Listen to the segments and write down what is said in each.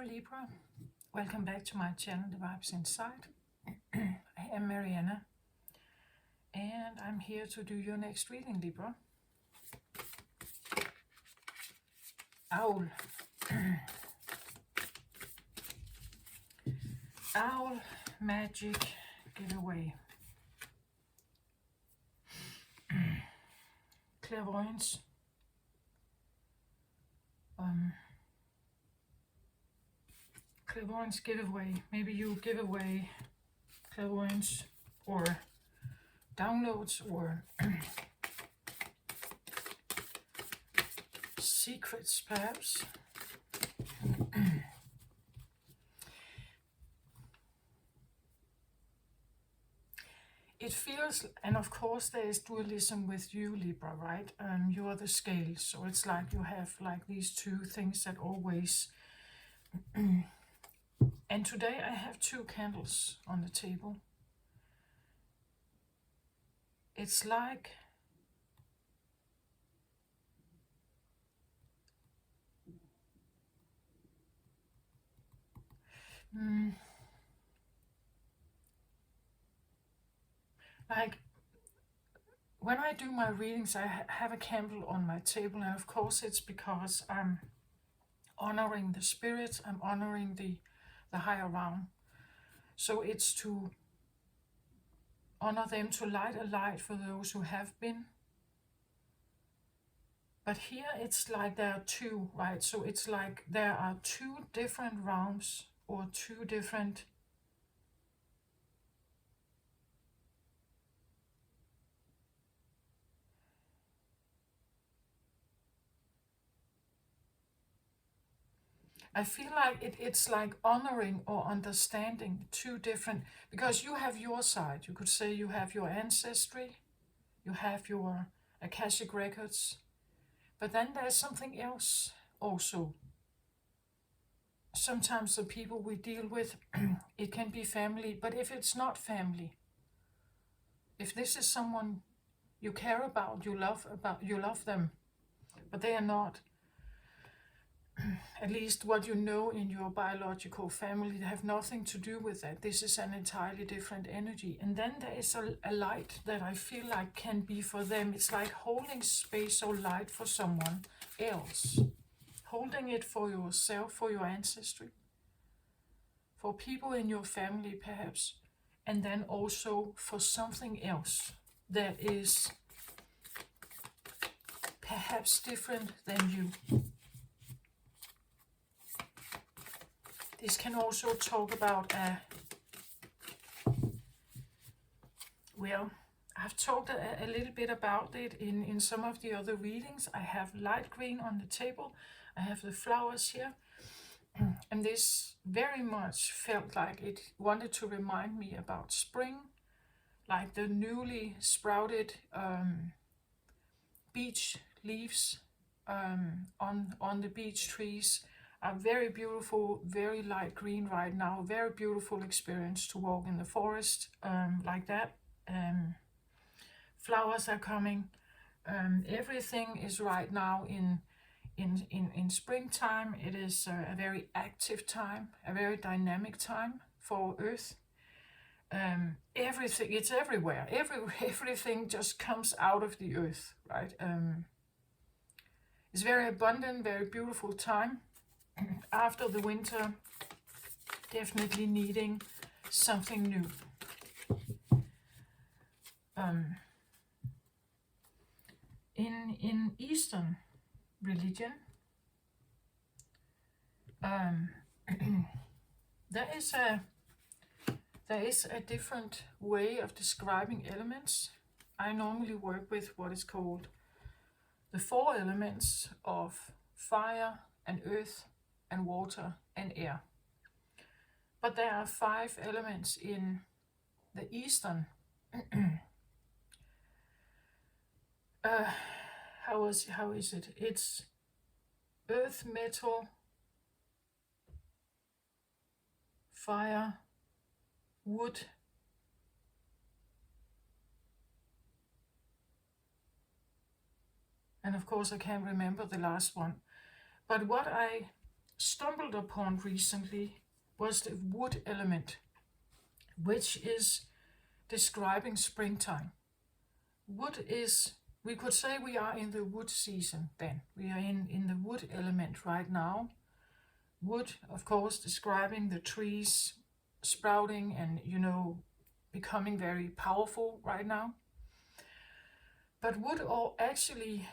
Hello Libra, welcome back to my channel The Vibes Inside. I am Mariana and I'm here to do your next reading, Libra. Owl. Owl magic giveaway. Clairvoyance. Clairvoyance giveaway. Maybe you give away clairvoyance or downloads or secrets, perhaps. It feels, and of course there is dualism with you, Libra, right? You are the scale, so it's like you have like these two things that always... And today I have two candles on the table. It's like like when I do my readings, I have a candle on my table, and of course it's because I'm honoring the spirits, I'm honoring the higher realm. So it's to honor them, to light a light for those who have been. But here it's like there are two, right? So it's like there are two different realms or two different I feel like it's like honoring or understanding two different, because you have your side. You could say you have your ancestry, you have your Akashic records, but then there's something else also. Sometimes the people we deal with, it can be family, but if it's not family, if this is someone you care about, you love them, but they are not, at least what you know in your biological family, have nothing to do with that. This is an entirely different energy. And then there is a light that I feel like can be for them. It's like holding space or light for someone else. Holding it for yourself, for your ancestry, for people in your family perhaps. And then also for something else that is perhaps different than you. This can also talk about well, I've talked a little bit about it in some of the other readings. I have light green on the table. I have the flowers here. And this very much felt like it wanted to remind me about spring, like the newly sprouted beech leaves on the beech trees. Are very beautiful, very light green right now. Very beautiful experience to walk in the forest like that. Flowers are coming. Everything is right now in springtime. It is a very active time, a very dynamic time for Earth. Everything, it's everywhere. Everything just comes out of the Earth, right? It's very abundant, very beautiful time. After the winter, definitely needing something new. In Eastern religion, there is a different way of describing elements. I normally work with what is called the four elements of fire and earth and water and air. But there are 5 elements in the Eastern. How is it? It's earth, metal, fire, wood, and of course I can't remember the last one. But what I stumbled upon recently was the wood element, which is describing springtime. Wood is, we could say we are in the wood season then. We are in the wood element right now. Wood, of course, describing the trees sprouting and, becoming very powerful right now. But wood, or actually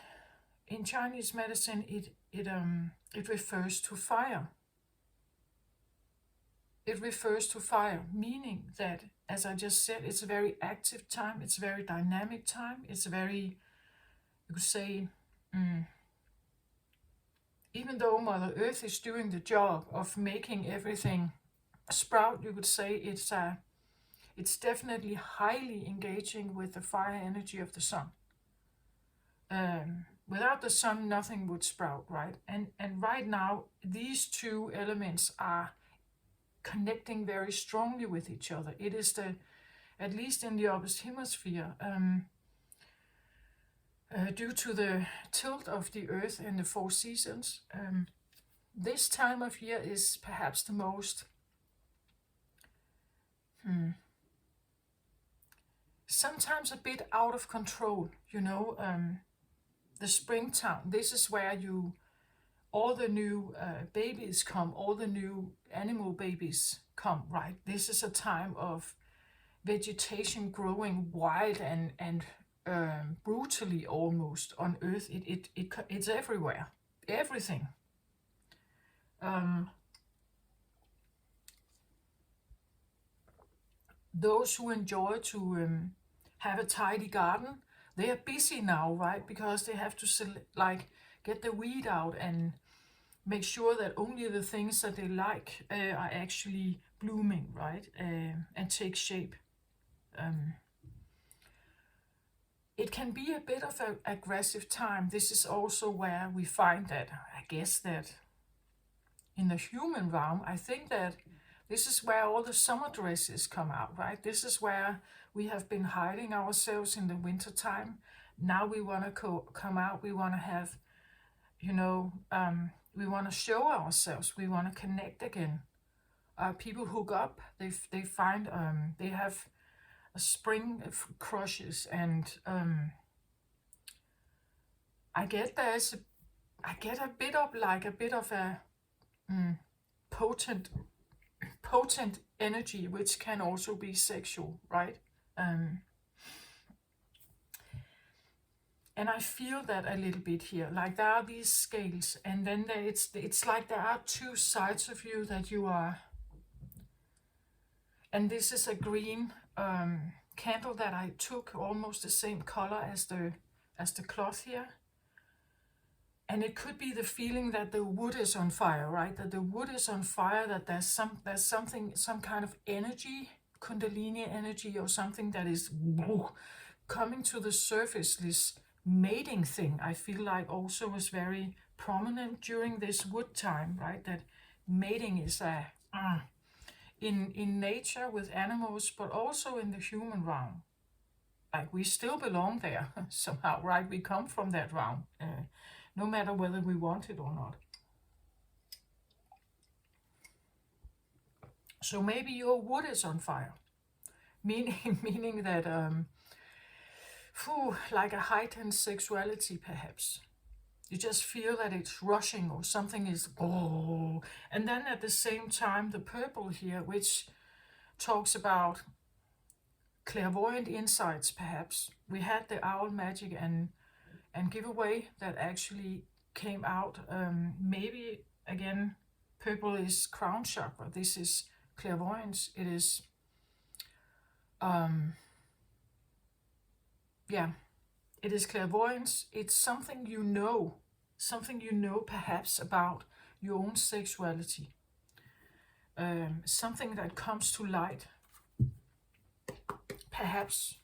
in Chinese medicine, it refers to fire. It refers to fire, meaning that, as I just said, it's a very active time, it's a very dynamic time, it's a very, you could say, even though Mother Earth is doing the job of making everything sprout, you could say it's definitely highly engaging with the fire energy of the sun. Without the sun, nothing would sprout, right? And right now, these two elements are connecting very strongly with each other. It is at least in the opposite hemisphere, due to the tilt of the Earth and the four seasons. This time of year is perhaps the most sometimes a bit out of control, the springtime. This is where all the new babies come, all the new animal babies come, right? This is a time of vegetation growing wild and brutally almost on Earth. It's everywhere, everything. Those who enjoy to have a tidy garden, they are busy now, right? Because they have to get the weed out and make sure that only the things that they like are actually blooming, right? And take shape. It can be a bit of an aggressive time. This is also where we find that, I guess that in the human realm, I think that this is where all the summer dresses come out, right? This is where we have been hiding ourselves in the winter time. Now we want to come out. We want to have, we want to show ourselves. We want to connect again. People hook up. They find they have a spring crushes, and I get a bit of a potent energy, which can also be sexual, right? And I feel that a little bit here. Like there are these scales, and then it's like there are two sides of you that you are. And this is a green candle that I took, almost the same color as the cloth here. And it could be the feeling that the wood is on fire, right? That the wood is on fire, that there's some kind of energy, Kundalini energy, or something that is coming to the surface. This mating thing, I feel like, also is very prominent during this wood time, right? That mating is in nature with animals, but also in the human realm. Like we still belong there somehow, right? We come from that realm. No matter whether we want it or not. So maybe your wood is on fire, meaning that like a heightened sexuality, perhaps. You just feel that it's rushing, or something is and then at the same time the purple here, which talks about clairvoyant insights, perhaps. We had the owl magic and giveaway that actually came out. Maybe again, purple is crown chakra. This is clairvoyance. It is it is clairvoyance. It's something you know perhaps about your own sexuality. Something that comes to light, perhaps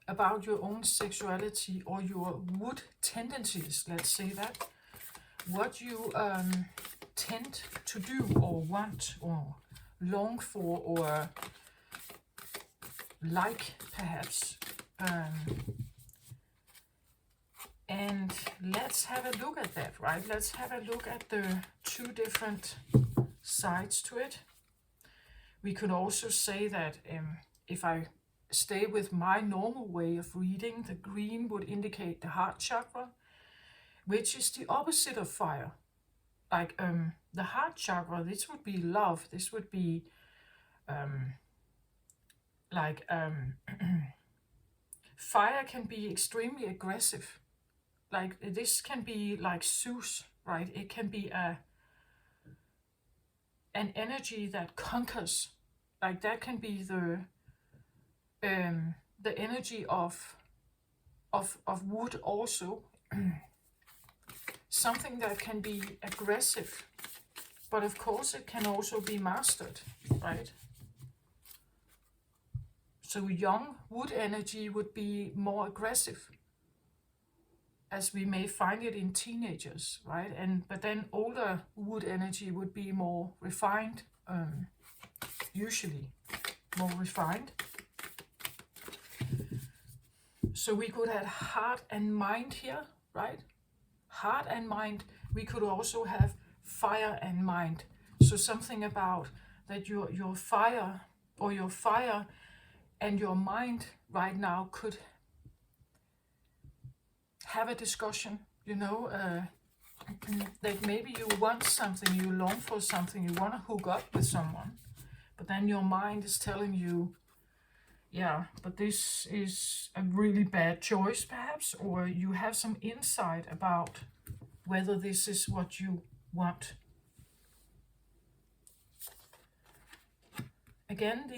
about your own sexuality or your wood tendencies, let's say that. What you tend to do or want or long for or like, perhaps. And let's have a look at that, right? Let's have a look at the two different sides to it. We could also say that if I stay with my normal way of reading, the green would indicate the heart chakra, which is the opposite of fire. Like the heart chakra, this would be love. This would be fire can be extremely aggressive. Like this can be like Zeus, right? It can be an energy that conquers. Like that can be the energy of wood also. Something that can be aggressive, but of course it can also be mastered, right? So young wood energy would be more aggressive, as we may find it in teenagers, right? But then older wood energy would be more refined, usually more refined. So we could have heart and mind here, right? Heart and mind. We could also have fire and mind. So something about that your fire or your fire and your mind right now could have a discussion, that maybe you want something, you long for something, you want to hook up with someone, but then your mind is telling you, yeah, but this is a really bad choice perhaps, or you have some insight about whether this is what you want. Again,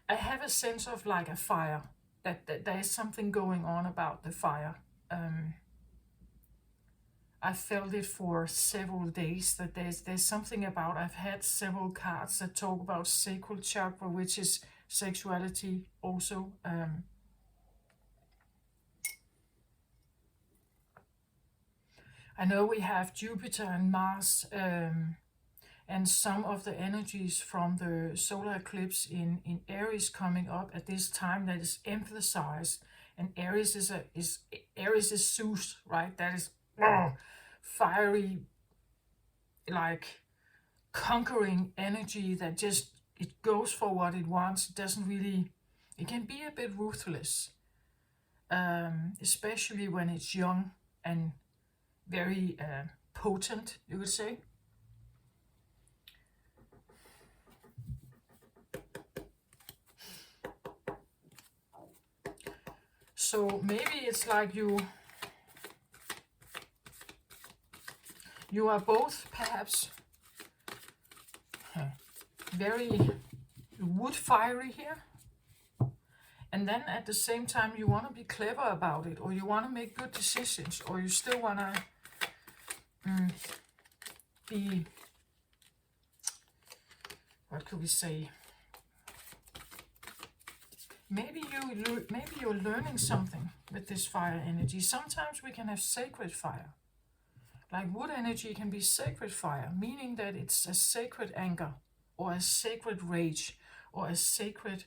I have a sense of like a fire, that there is something going on about the fire. I felt it for several days, that there's something about, I've had several cards that talk about sacral chakra, which is sexuality also. I know we have Jupiter and Mars, and some of the energies from the solar eclipse in Aries coming up at this time that is emphasized. And Aries is Zeus, right? That is fiery, like conquering energy that just, it goes for what it wants. It doesn't really, it can be a bit ruthless, especially when it's young and very potent, you could say. So maybe it's like you are both perhaps very wood fiery here, and then at the same time you want to be clever about it, or you want to make good decisions, or you still want to be, what could we say, maybe you're learning something with this fire energy. Sometimes we can have sacred fire. Like wood energy can be sacred fire, meaning that it's a sacred anger, or a sacred rage, or a sacred,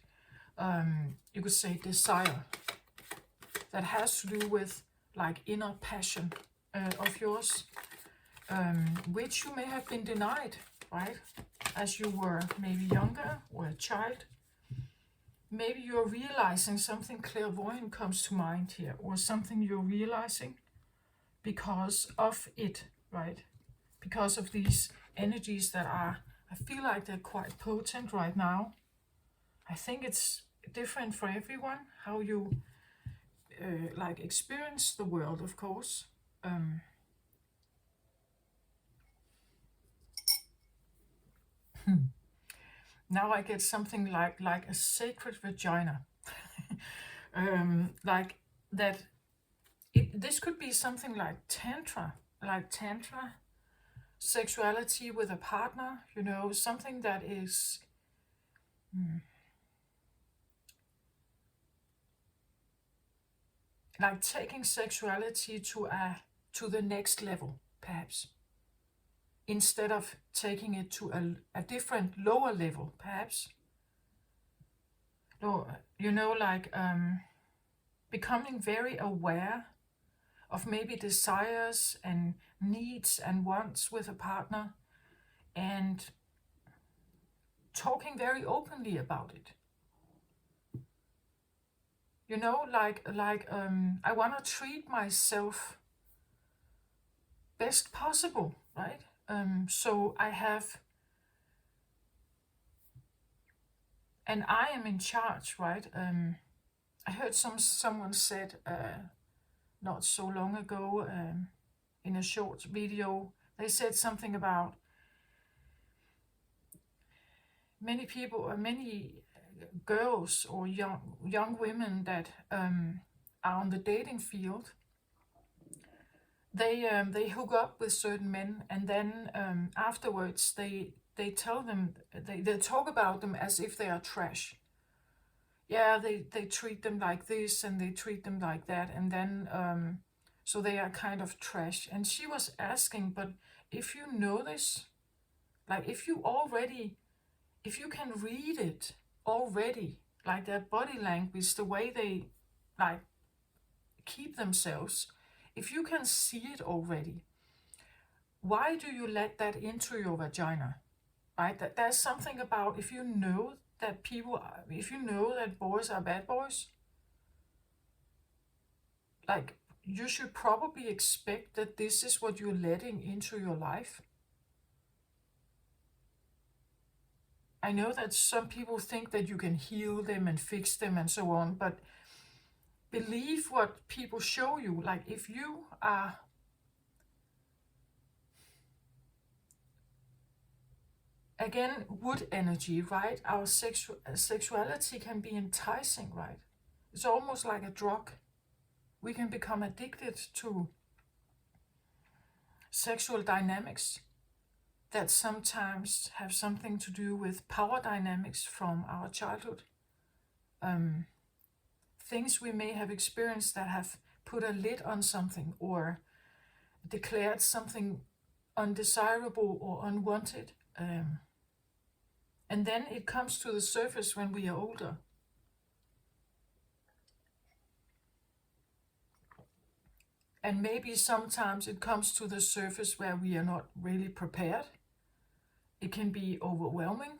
you could say, desire, that has to do with like inner passion of yours, which you may have been denied, right? As you were maybe younger or a child. Maybe you're realizing something, clairvoyant comes to mind here, or something you're realizing because of it, right? Because of these energies that are, I feel like they're quite potent right now. I think it's different for everyone, how you like experience the world, of course. Now I get something like a sacred vagina. Like that. This could be something like tantra, sexuality with a partner, something that is like taking sexuality to the next level, perhaps, instead of taking it to a different lower level, perhaps. No, like becoming very aware of maybe desires and needs and wants with a partner, and talking very openly about it. I want to treat myself best possible, right? So I have, and I am in charge, right? I heard someone said not so long ago, in a short video, they said something about many people, or many girls or young women that are on the dating field. They hook up with certain men, and then afterwards they tell them, they talk about them as if they are trash. Yeah, they treat them like this and they treat them like that, and then so they are kind of trash. And she was asking, but if you know this, like if you can read it already, like their body language, the way they like keep themselves, if you can see it already, why do you let that into your vagina? Right? That there's something about, if you know that boys are bad boys, like you should probably expect that this is what you're letting into your life. I know that some people think that you can heal them and fix them and so on, but believe what people show you. Like if you are, again, wood energy, right? Our sexuality can be enticing, right? It's almost like a drug. We can become addicted to sexual dynamics that sometimes have something to do with power dynamics from our childhood. Things we may have experienced that have put a lid on something or declared something undesirable or unwanted. And then it comes to the surface when we are older. And maybe sometimes it comes to the surface where we are not really prepared. It can be overwhelming.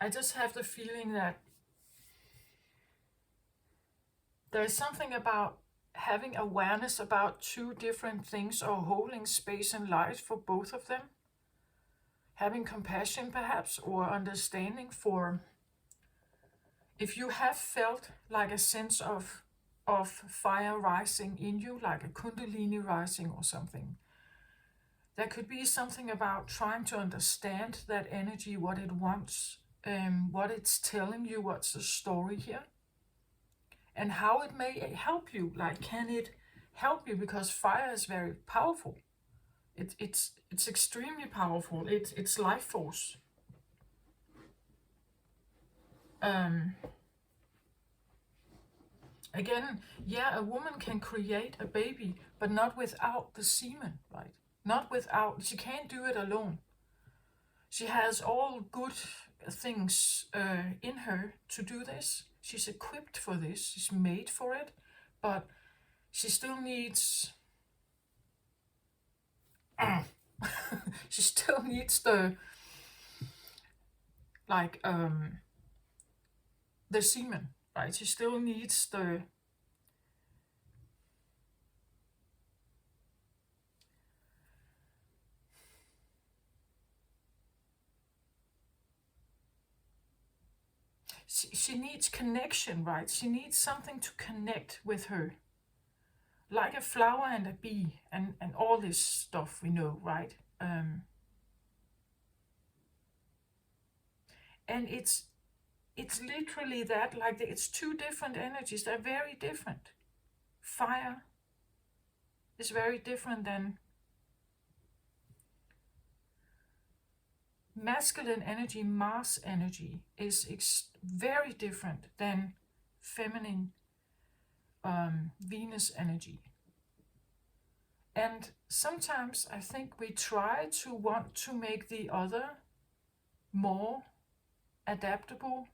I just have the feeling that there's something about having awareness about two different things, or holding space and light for both of them. Having compassion perhaps, or understanding for, if you have felt like a sense of fire rising in you, like a kundalini rising or something. There could be something about trying to understand that energy, what it wants, what it's telling you, what's the story here, and how it may help you. Like, can it help you? Because fire is very powerful. It's extremely powerful. It's life force. Again, yeah, a woman can create a baby, but not without the semen, right? Not without, she can't do it alone. She has all good things in her to do this. She's equipped for this, she's made for it, but she still needs, she still needs the semen, right? She still needs the, she needs connection, right? She needs something to connect with her. Like a flower and a bee, and all this stuff we know, right? And it's literally that, like it's two different energies. They're very different. Fire is very different than masculine energy. Mars energy is very different than feminine Venus energy. And sometimes I think we try to want to make the other more adaptable,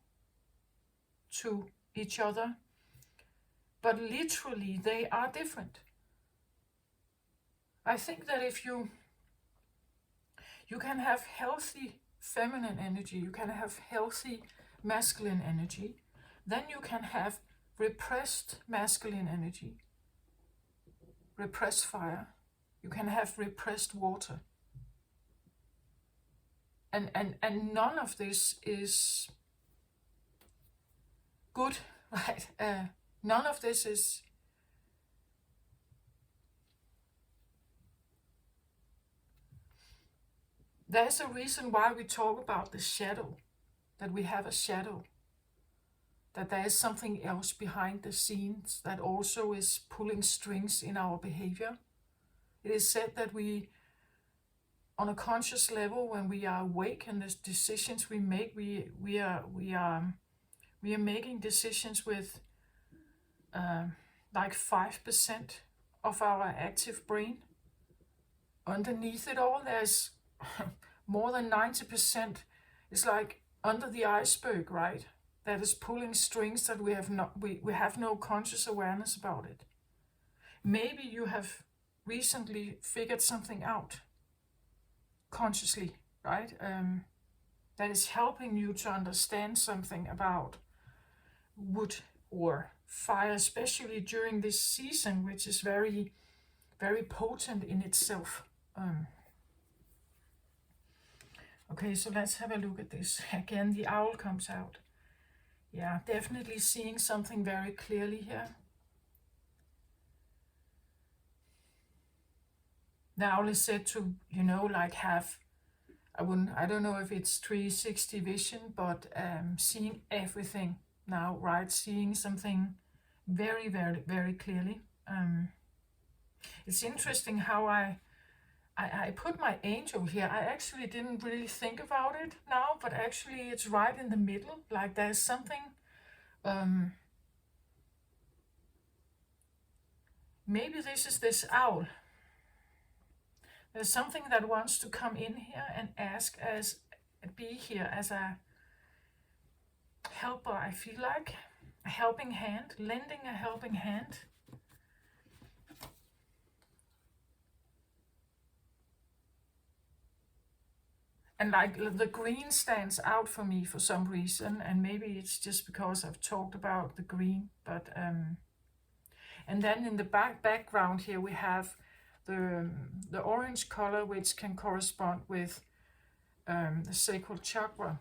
to each other, but literally they are different. I think that if you can have healthy feminine energy, you can have healthy masculine energy, then you can have repressed masculine energy, repressed fire, you can have repressed water. And none of this is good, right? None of this is there's a reason why we talk about the shadow, that we have a shadow, that there is something else behind the scenes that also is pulling strings in our behavior. It is said that we, on a conscious level, when we are awake and the decisions we make, we are making decisions with like 5% of our active brain. Underneath it all, there's more than 90%. It's like under the iceberg, right? That is pulling strings that we have no conscious awareness about it. Maybe you have recently figured something out consciously, right? That is helping you to understand something about wood or fire, especially during this season, which is very, very potent in itself. Okay, so let's have a look at this. Again, the owl comes out. Yeah, definitely seeing something very clearly here. The owl is said to, like have, I don't know if it's 360 vision, but seeing everything now, right? Seeing something very, very, very clearly. It's interesting how I put my angel here. I actually didn't really think about it now, but actually it's right in the middle. Like there's something, maybe this is this owl. There's something that wants to come in here and be here as a helper, I feel like. A helping hand, lending a helping hand. And like the green stands out for me for some reason, and maybe it's just because I've talked about the green, but and then in the background here we have the orange color, which can correspond with the sacral chakra.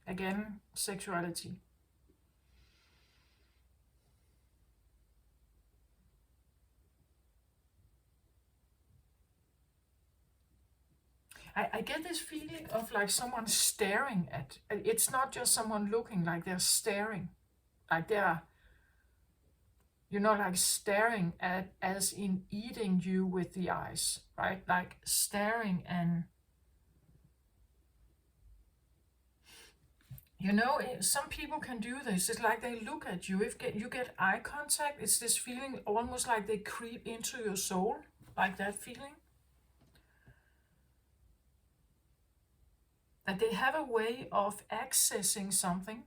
Again, sexuality. I get this feeling of like someone staring at, it's not just someone looking, like they're staring, like they're, like staring at, as in eating you with the eyes, right? Like staring and, some people can do this. It's like they look at you. If you get eye contact, it's this feeling almost like they creep into your soul, like that feeling. That they have a way of accessing something.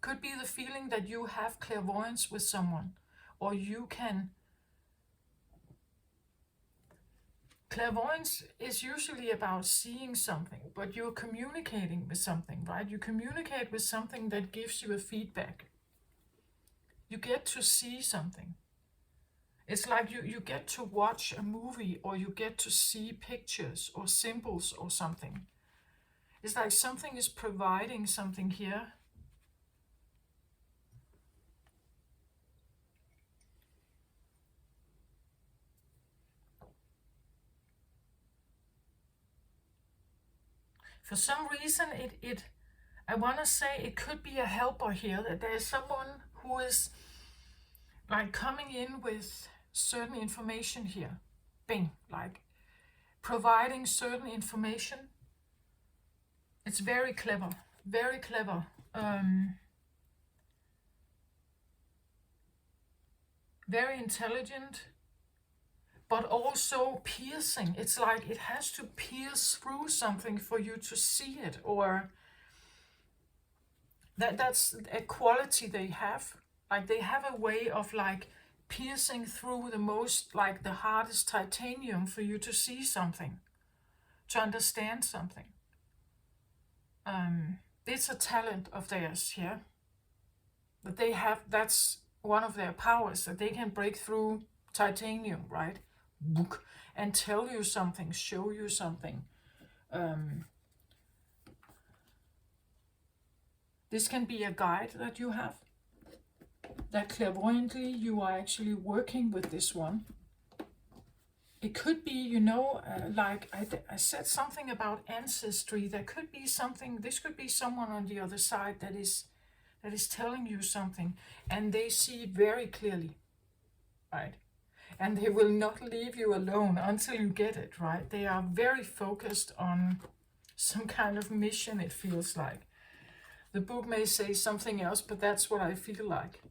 Could be the feeling that you have clairvoyance with someone, or you can. Clairvoyance is usually about seeing something, but you're communicating with something, right? You communicate with something that gives you a feedback. You get to see something. It's like you get to watch a movie, or you get to see pictures or symbols or something. It's like something is providing something here. For some reason, I want to say it could be a helper here, that there's someone who is like coming in with certain information here. Bing, like providing certain information. It's very clever, very clever. Very intelligent, but also piercing. It's like it has to pierce through something for you to see it, or that's a quality they have. Like they have a way of like piercing through the most, like the hardest titanium for you to see something, to understand something. It's a talent of theirs, yeah. That they have, that's one of their powers, that they can break through titanium, right? And tell you something, show you something. This can be a guide that you have, that clairvoyantly you are actually working with this one. It could be, like I said something about ancestry. There could be something, this could be someone on the other side that is telling you something, and they see very clearly, right? And they will not leave you alone until you get it, right? They are very focused on some kind of mission, it feels like. The book may say something else, but that's what I feel like.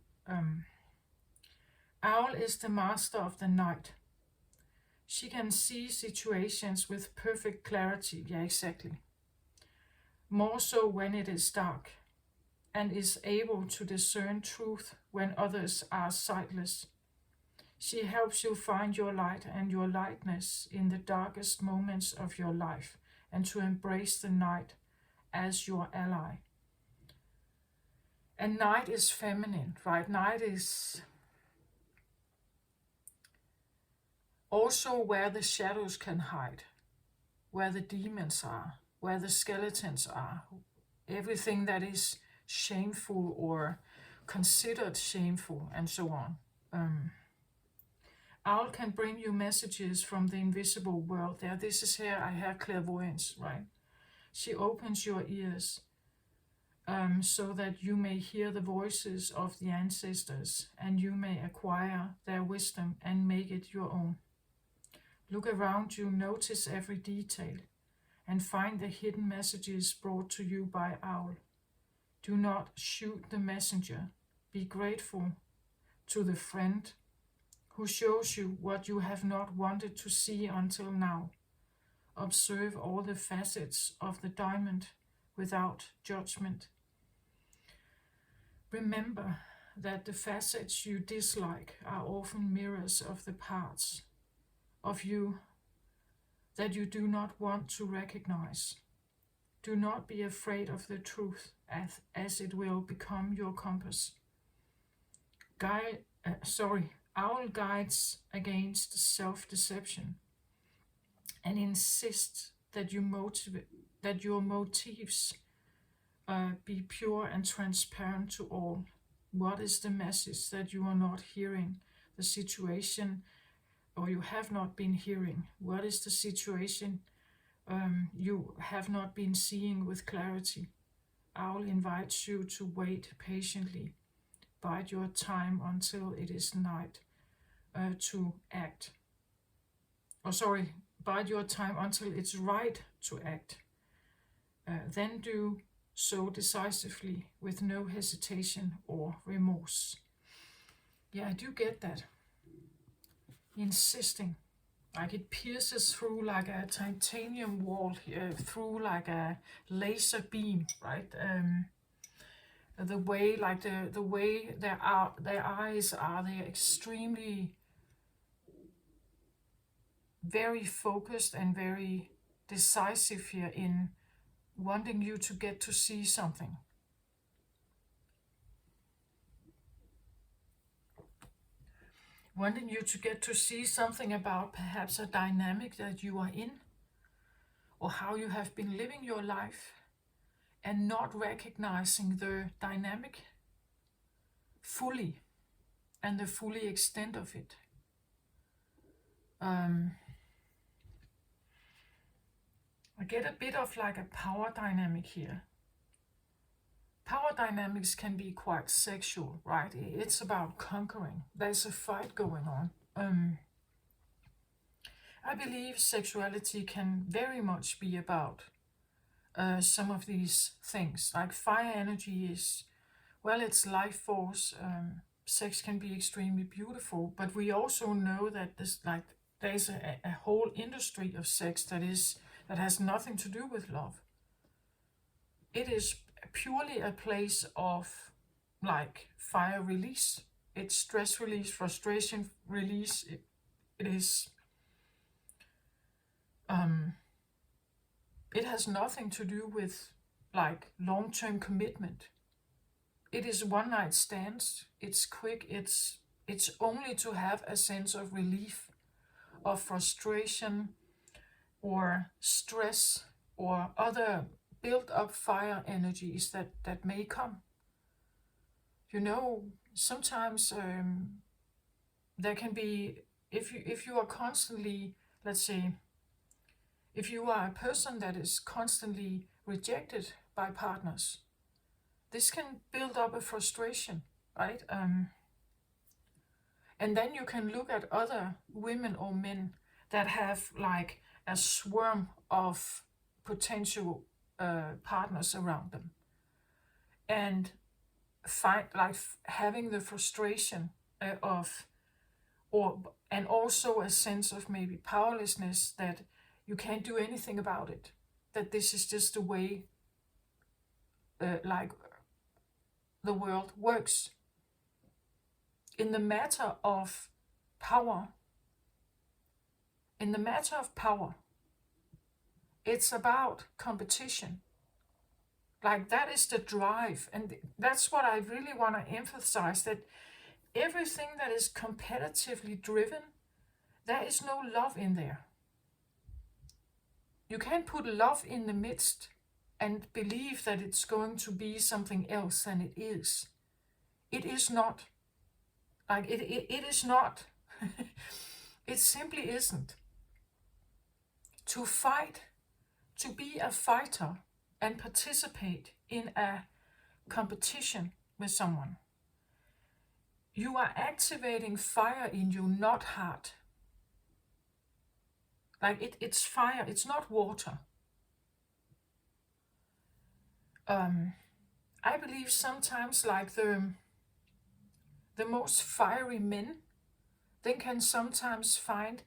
Owl is the master of the night. She can see situations with perfect clarity. Yeah, exactly. More so when it is dark, and is able to discern truth when others are sightless. She helps you find your light and your lightness in the darkest moments of your life, and to embrace the night as your ally. And night is feminine, right? Night is also where the shadows can hide, where the demons are, where the skeletons are, everything that is shameful or considered shameful, and so on. Owl can bring you messages from the invisible world. There, this is here I have clairvoyance, right? She opens your ears so that you may hear the voices of the ancestors, and you may acquire their wisdom and make it your own. Look around you, notice every detail, and find the hidden messages brought to you by Owl. Do not shoot the messenger. Be grateful to the friend who shows you what you have not wanted to see until now. Observe all the facets of the diamond without judgment. Remember that the facets you dislike are often mirrors of the parts of you that you do not want to recognize. Do not be afraid of the truth, as it will become your compass. Owl guides against self-deception and insists that your motives be pure and transparent to all. What is the message that you are not hearing? The situation, or you have not been hearing? What is the situation you have not been seeing with clarity? Owl invites you to wait patiently. Bide your time until it is night to act. Bide your time until it's right to act. Then do so decisively with no hesitation or remorse. Yeah, I do get that. Insisting. Like it pierces through like a titanium wall, through like a laser beam, right? The way, like the way their eyes are, they're extremely, very focused and very decisive here in wanting you to get to see something. Wanting you to get to see something about perhaps a dynamic that you are in, or how you have been living your life, and not recognizing the dynamic fully and the fully extent of it. I get a bit of like a power dynamic here. Power dynamics can be quite sexual, right? It's about conquering. There's a fight going on. I believe sexuality can very much be about some of these things. Like fire energy is, well, it's life force. Sex can be extremely beautiful, but we also know that there's a whole industry of sex that has nothing to do with love. It is purely a place of like fire release. It's stress release, frustration release. It is it has nothing to do with like long-term commitment. It is one night stands. It's quick. It's only to have a sense of relief, of frustration or stress or other built up fire energies that may come. You know, sometimes there can be, if you are constantly, let's say, if you are a person that is constantly rejected by partners, this can build up a frustration, right? And then you can look at other women or men that have like a swarm of potential partners around them, and find like having the frustration of, or and also a sense of maybe powerlessness, that you can't do anything about it, that this is just the way like the world works. In the matter of power, it's about competition. Like that is the drive. And that's what I really want to emphasize, that everything that is competitively driven, there is no love in there. You can't put love in the midst and believe that it's going to be something else than it is. It is not. Like it is not. It simply isn't. To fight, to be a fighter and participate in a competition with someone, you are activating fire in you, not heart. Like it's fire, it's not water. I believe sometimes like the most fiery men, they can sometimes find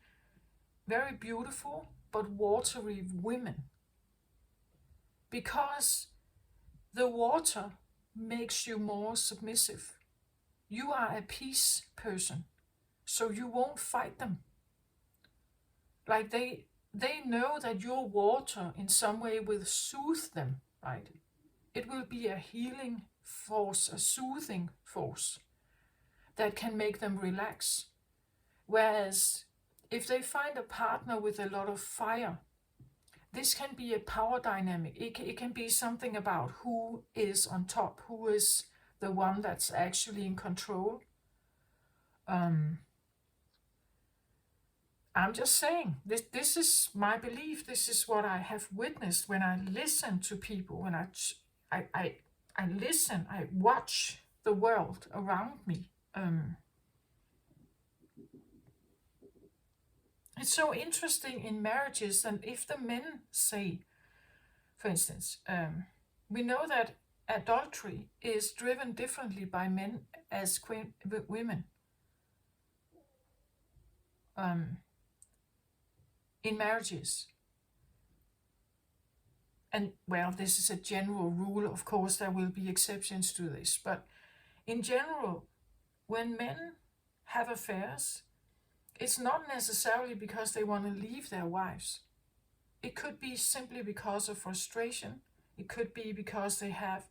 very beautiful but watery women, because the water makes you more submissive. You are a peace person, so you won't fight them. Like they know that your water in some way will soothe them, right? It will be a healing force, a soothing force that can make them relax. Whereas if they find a partner with a lot of fire, this can be a power dynamic. It can be something about who is on top, who is the one that's actually in control. I'm just saying, this is my belief. This is what I have witnessed when I listen to people, when I listen, I watch the world around me. It's so interesting in marriages, and if the men say, for instance, we know that adultery is driven differently by men as women. In marriages. And well, this is a general rule, of course, there will be exceptions to this, but in general, when men have affairs, it's not necessarily because they want to leave their wives. It could be simply because of frustration. It could be because they have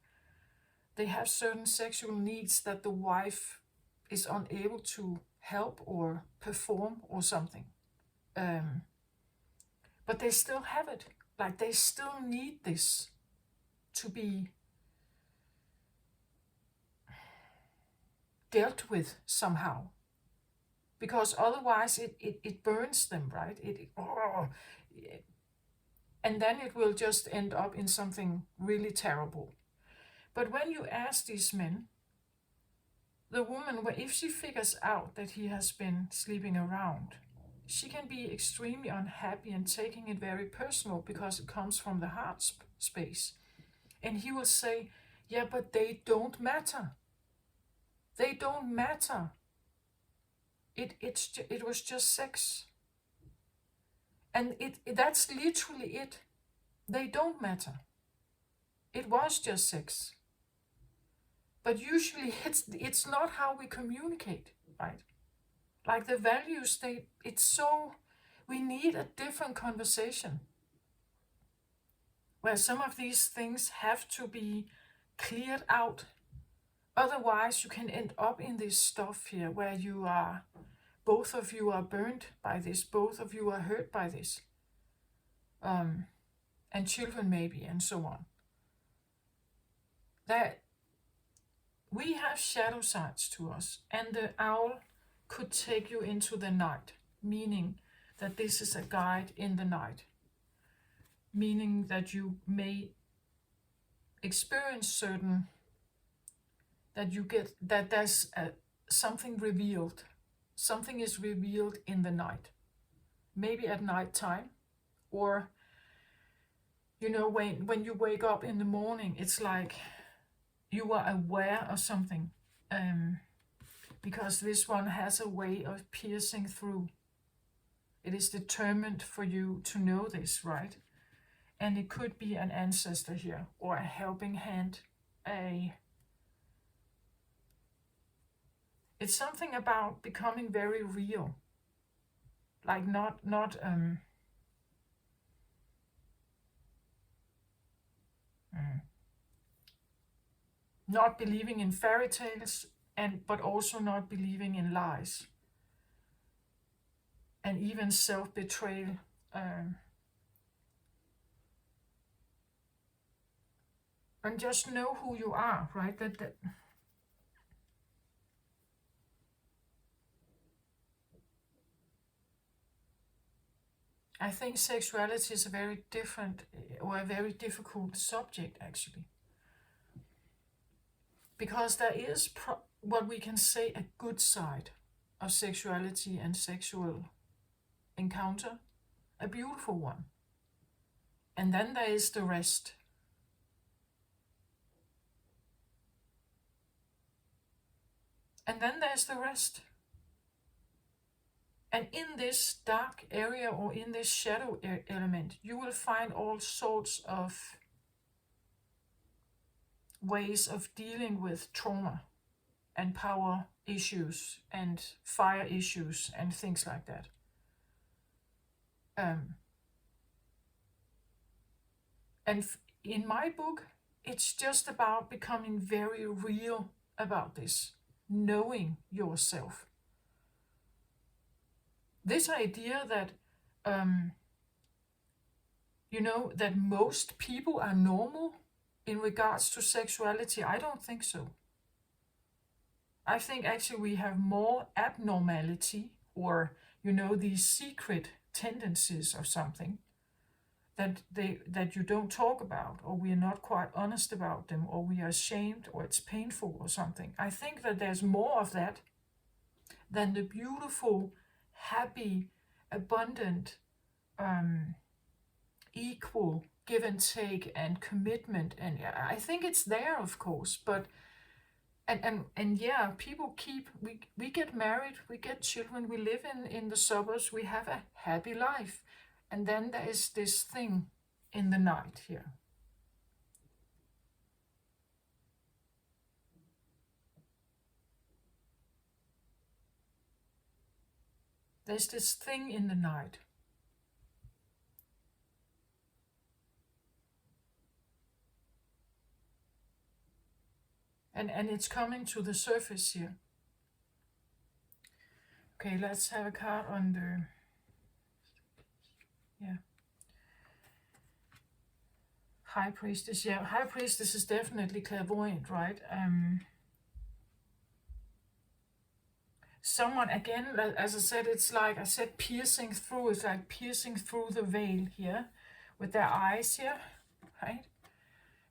certain sexual needs that the wife is unable to help or perform or something. But they still have it. Like they still need this to be dealt with somehow. Because otherwise it burns them, right? And then it will just end up in something really terrible. But when you ask these men, the woman, if she figures out that he has been sleeping around, she can be extremely unhappy and taking it very personal because it comes from the heart space. And he will say, yeah, but they don't matter. They don't matter. It was just sex. And that's literally it. They don't matter. It was just sex. But usually it's not how we communicate, right? Like the values, we need a different conversation where some of these things have to be cleared out. Otherwise, you can end up in this stuff here where both of you are burned by this, both of you are hurt by this, and children maybe, and so on. That we have shadow sides to us, and the owl could take you into the night, meaning that this is a guide in the night, meaning that you may experience that there's something revealed. Something is revealed in the night, maybe at night time, or when you wake up in the morning, it's like you are aware of something, because this one has a way of piercing through. It is determined for you to know this, right? And it could be an ancestor here, or a helping hand. It's something about becoming very real, like not believing in fairy tales, but also not believing in lies, and even self-betrayal. And just know who you are, right? That I think sexuality is a very different, or a very difficult subject, actually. Because there is what we can say a good side of sexuality and sexual encounter, a beautiful one. And then there is the rest. And then there's the rest. And in this dark area, or in this shadow element, you will find all sorts of ways of dealing with trauma and power issues and fire issues and things like that. And in my book, it's just about becoming very real about this, knowing yourself. This idea that, that most people are normal in regards to sexuality, I don't think so. I think actually we have more abnormality, or, these secret tendencies of something that you don't talk about, or we are not quite honest about them, or we are ashamed, or it's painful or something. I think that there's more of that than the beautiful, happy, abundant, equal give and take and commitment. And I think it's there, of course, but and yeah, people we get married, we get children, we live in the suburbs, we have a happy life. And then there is this thing in the night here. There's this thing in the night. And it's coming to the surface here. Okay, let's have a card on the... Yeah. High Priestess. Yeah, High Priestess is definitely clairvoyant, right? Someone, again, as I said, it's like I said, piercing through. It's like piercing through the veil here with their eyes here, right?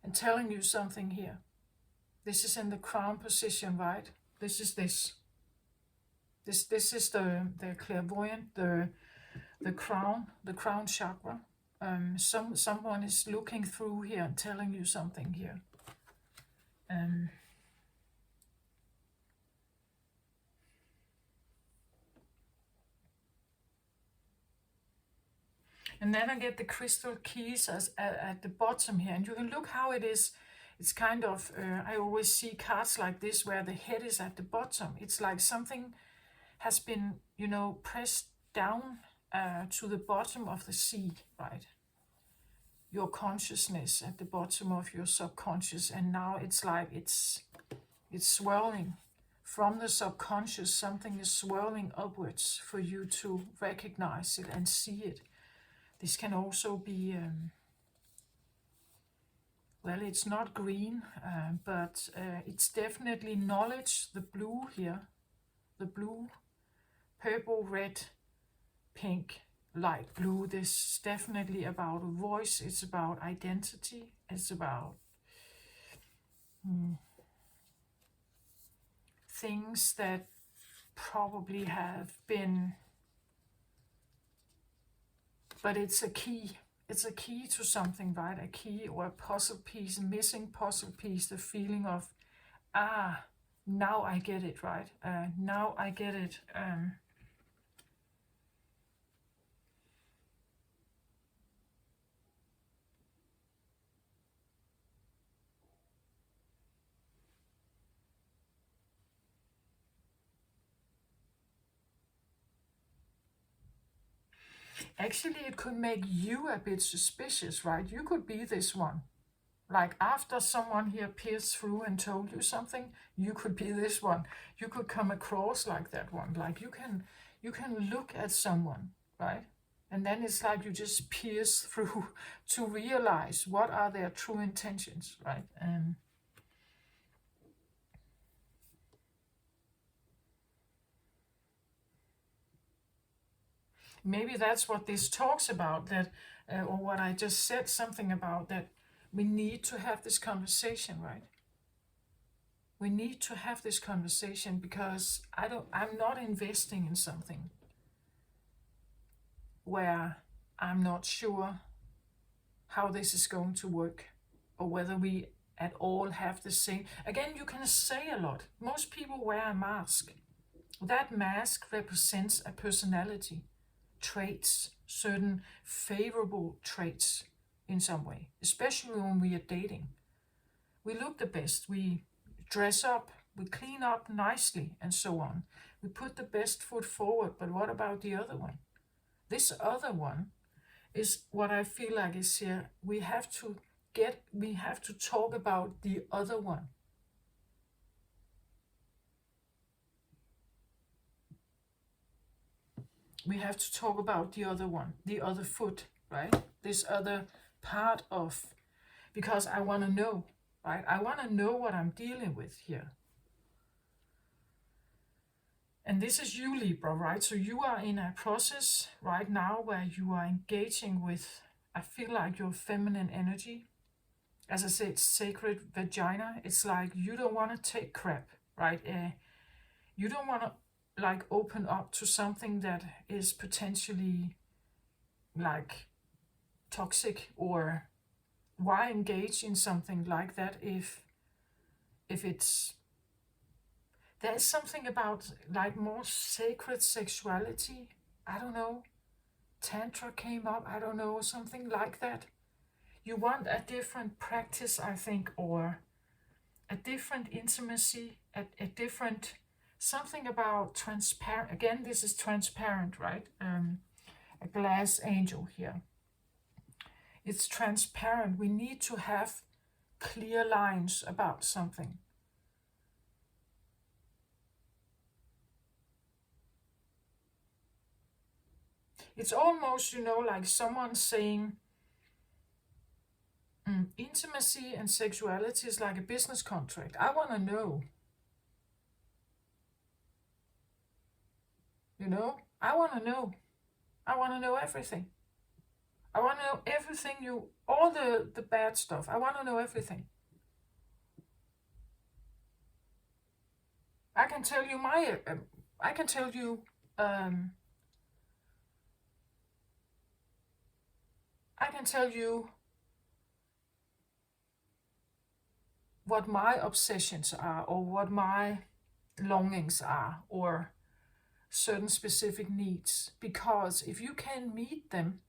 And telling you something here. This is in the crown position, right? This is this. This is the clairvoyant, the crown chakra. Someone is looking through here and telling you something here. And then I get the crystal keys at the bottom here. And you can look how it is. It's kind of, I always see cards like this where the head is at the bottom. It's like something has been, pressed down to the bottom of the sea, right? Your consciousness at the bottom of your subconscious. And now it's like it's swirling. From the subconscious, something is swirling upwards for you to recognize it and see it. This can also be, well, it's not green, but it's definitely knowledge, the blue here, the blue, purple, red, pink, light blue. This is definitely about a voice, it's about identity, it's about things that probably have been, but it's a key. It's a key to something, right? A key or a puzzle piece, a missing puzzle piece, the feeling of, now I get it, right? Now I get it. Actually, it could make you a bit suspicious, right? You could be this one. Like after someone here pierced through and told you something, you could be this one. You could come across like that one. Like you can look at someone, right? And then it's like you just pierce through to realize what are their true intentions, right? Maybe that's what this talks about, that, or what I just said something about, that we need to have this conversation, right? We need to have this conversation because I'm not investing in something where I'm not sure how this is going to work or whether we at all have the same. Again, you can say a lot. Most people wear a mask. That mask represents a personality, traits, certain favorable traits in some way, especially when we are dating. We look the best, we dress up, we clean up nicely, and so on. We put the best foot forward, but what about the other one? This other one is what I feel like is here. We have to talk about the other one. We have to talk about the other one, the other foot, right? This other part of, because I want to know, right? I want to know what I'm dealing with here. And this is you, Libra, right? So you are in a process right now where you are engaging with, I feel like, your feminine energy. As I said, sacred vagina. It's like you don't want to take crap, right? You don't want to like open up to something that is potentially like toxic, or why engage in something like that if it's, there's something about like more sacred sexuality. I don't know. Tantra came up. I don't know. Something like that. You want a different practice, I think, or a different intimacy, a different, something about transparent. Again, this is transparent, right? A glass angel here. It's transparent. We need to have clear lines about something. It's almost, like someone saying, intimacy and sexuality is like a business contract. I want to know. I want to know. I want to know everything. I want to know everything, all the bad stuff. I want to know everything. I can tell you I can tell you, I can tell you what my obsessions are, or what my longings are, or certain specific needs. Because if you can meet them,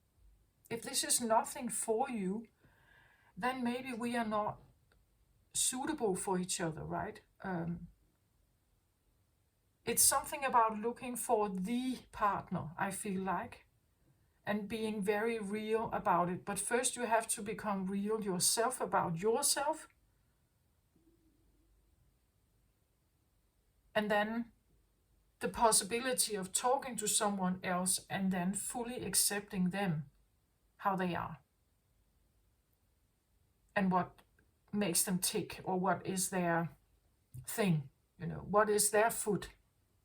If this is nothing for you, then maybe we are not suitable for each other, right? It's something about looking for the partner, I feel like, and being very real about it. But first you have to become real yourself about yourself. And then the possibility of talking to someone else and then fully accepting them, how they are, and what makes them tick, or what is their thing, what is their foot,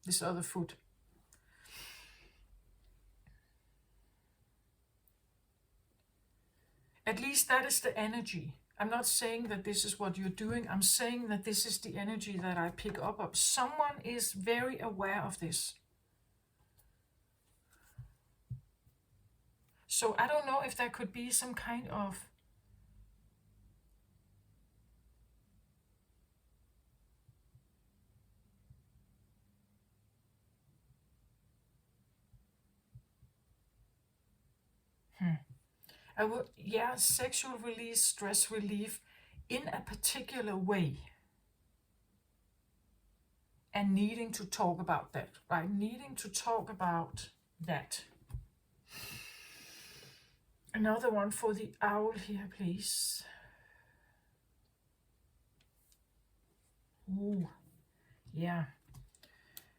this other foot. At least that is the energy. I'm not saying that this is what you're doing. I'm saying that this is the energy that I pick up of. Someone is very aware of this. So I don't know if there could be some kind of sexual release, stress relief in a particular way. And needing to talk about that, right? Needing to talk about that. Another one for the owl here, please. Ooh, yeah.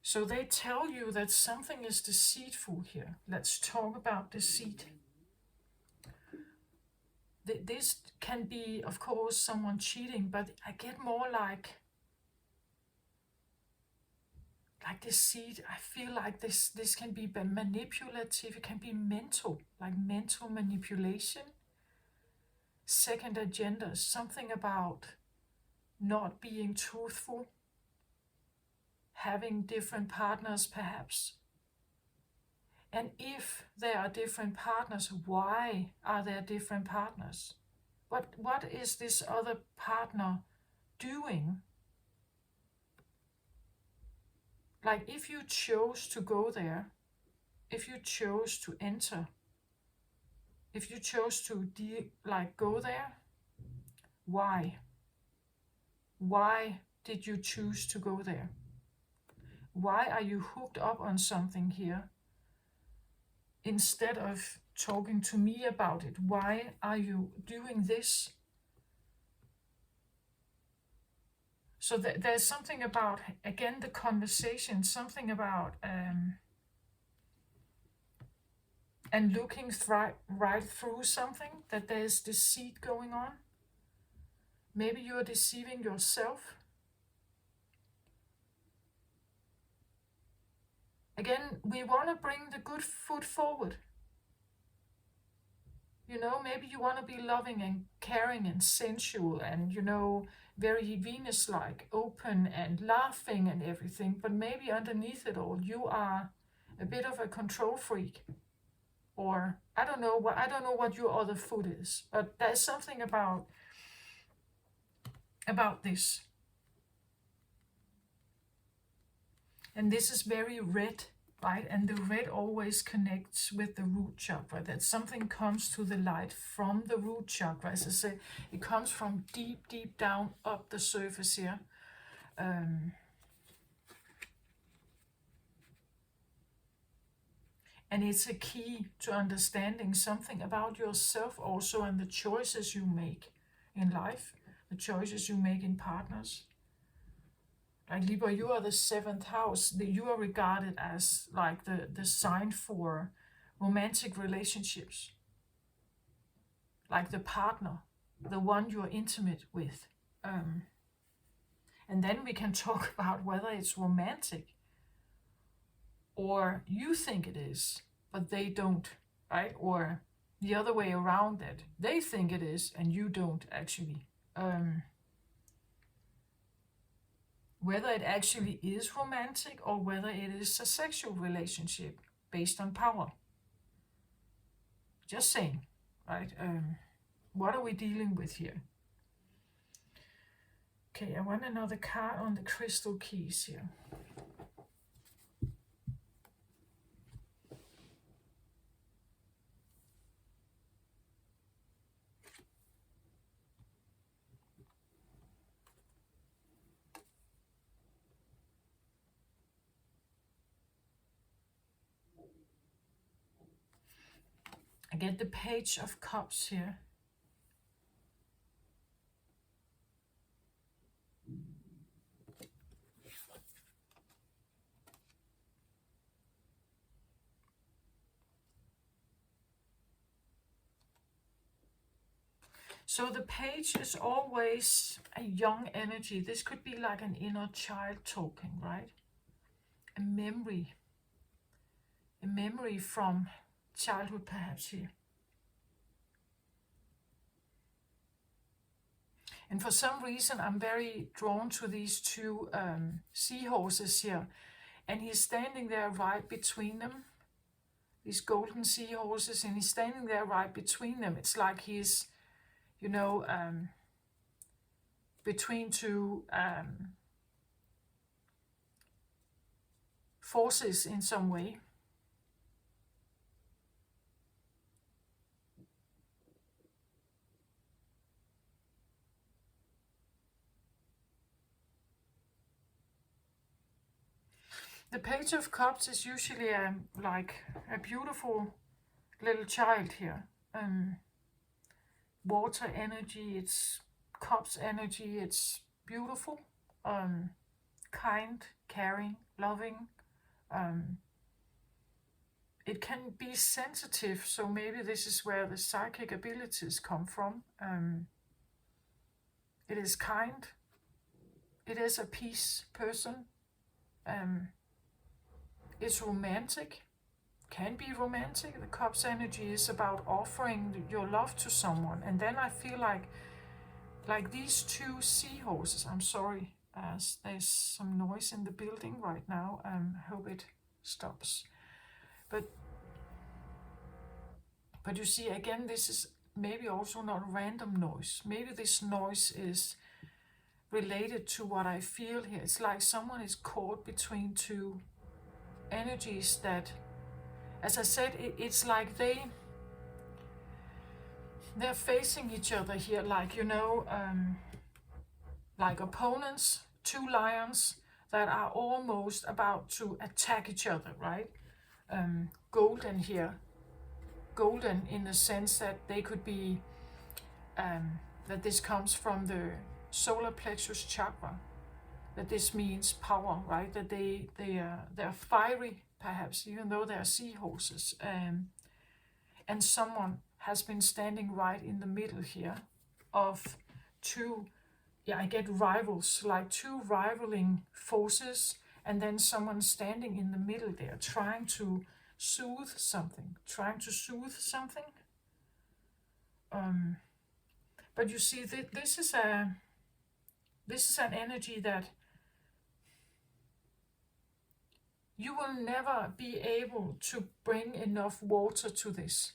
So they tell you that something is deceitful here. Let's talk about deceit. This can be, of course, someone cheating, but I get more like deceit. I feel like this can be manipulative. It can be mental, like mental manipulation. Second agenda, something about not being truthful, having different partners perhaps. And if there are different partners, why are there different partners? What is this other partner doing? Like if you chose to go there, if you chose to enter, if you chose to go there, why? Why did you choose to go there? Why are you hooked up on something here instead of talking to me about it? Why are you doing this? So there's something about, again, the conversation, something about and looking right through something, that there's deceit going on. Maybe you're deceiving yourself. Again, we want to bring the good foot forward. Maybe you want to be loving and caring and sensual and, very Venus-like, open and laughing and everything. But maybe underneath it all, you are a bit of a control freak. Or I don't know what your other foot is. But there's something about this. And this is very red, right? And the red always connects with the root chakra, that something comes to the light from the root chakra. As I said, it comes from deep, deep down up the surface here. And it's a key to understanding something about yourself also, and the choices you make in life, the choices you make in partners. Like Libra, you are the 7th house. You are regarded as like the sign for romantic relationships. Like the partner, the one you're intimate with. And then we can talk about whether it's romantic or you think it is, but they don't, right? Or the other way around, that they think it is and you don't actually. Whether it actually is romantic or whether it is a sexual relationship based on power. Just saying, right? What are we dealing with here? Okay, I want another card on the crystal keys here. I get the Page of Cups here. So the Page is always a young energy. This could be like an inner child talking, right? A memory from childhood perhaps here. And for some reason, I'm very drawn to these two seahorses here. And he's standing there right between them. These golden seahorses, and he's standing there right between them. It's like he's, you know, between two forces in some way. The Page of Cups is usually like a beautiful little child here. Water energy, it's cups energy, it's beautiful, kind, caring, loving. It can be sensitive, so maybe this is where the psychic abilities come from. It is kind. It is a peace person. It's romantic, can be romantic. The Cups energy is about offering your love to someone. And then I feel like these two seahorses, I'm sorry, there's some noise in the building right now. I hope it stops. But you see, again, this is maybe also not random noise. Maybe this noise is related to what I feel here. It's like someone is caught between two energies that, as I said, it's like they're facing each other here, like, you know, like opponents, two lions that are almost about to attack each other, right? Golden here. Golden in the sense that they could be, that this comes from the solar plexus chakra. That this means power, right? That they're fiery, perhaps, even though they're seahorses. And someone has been standing right in the middle here of two, yeah, I get rivals, like two rivaling forces, and then someone standing in the middle there, trying to soothe something. But you see, this is an energy that you will never be able to bring enough water to this.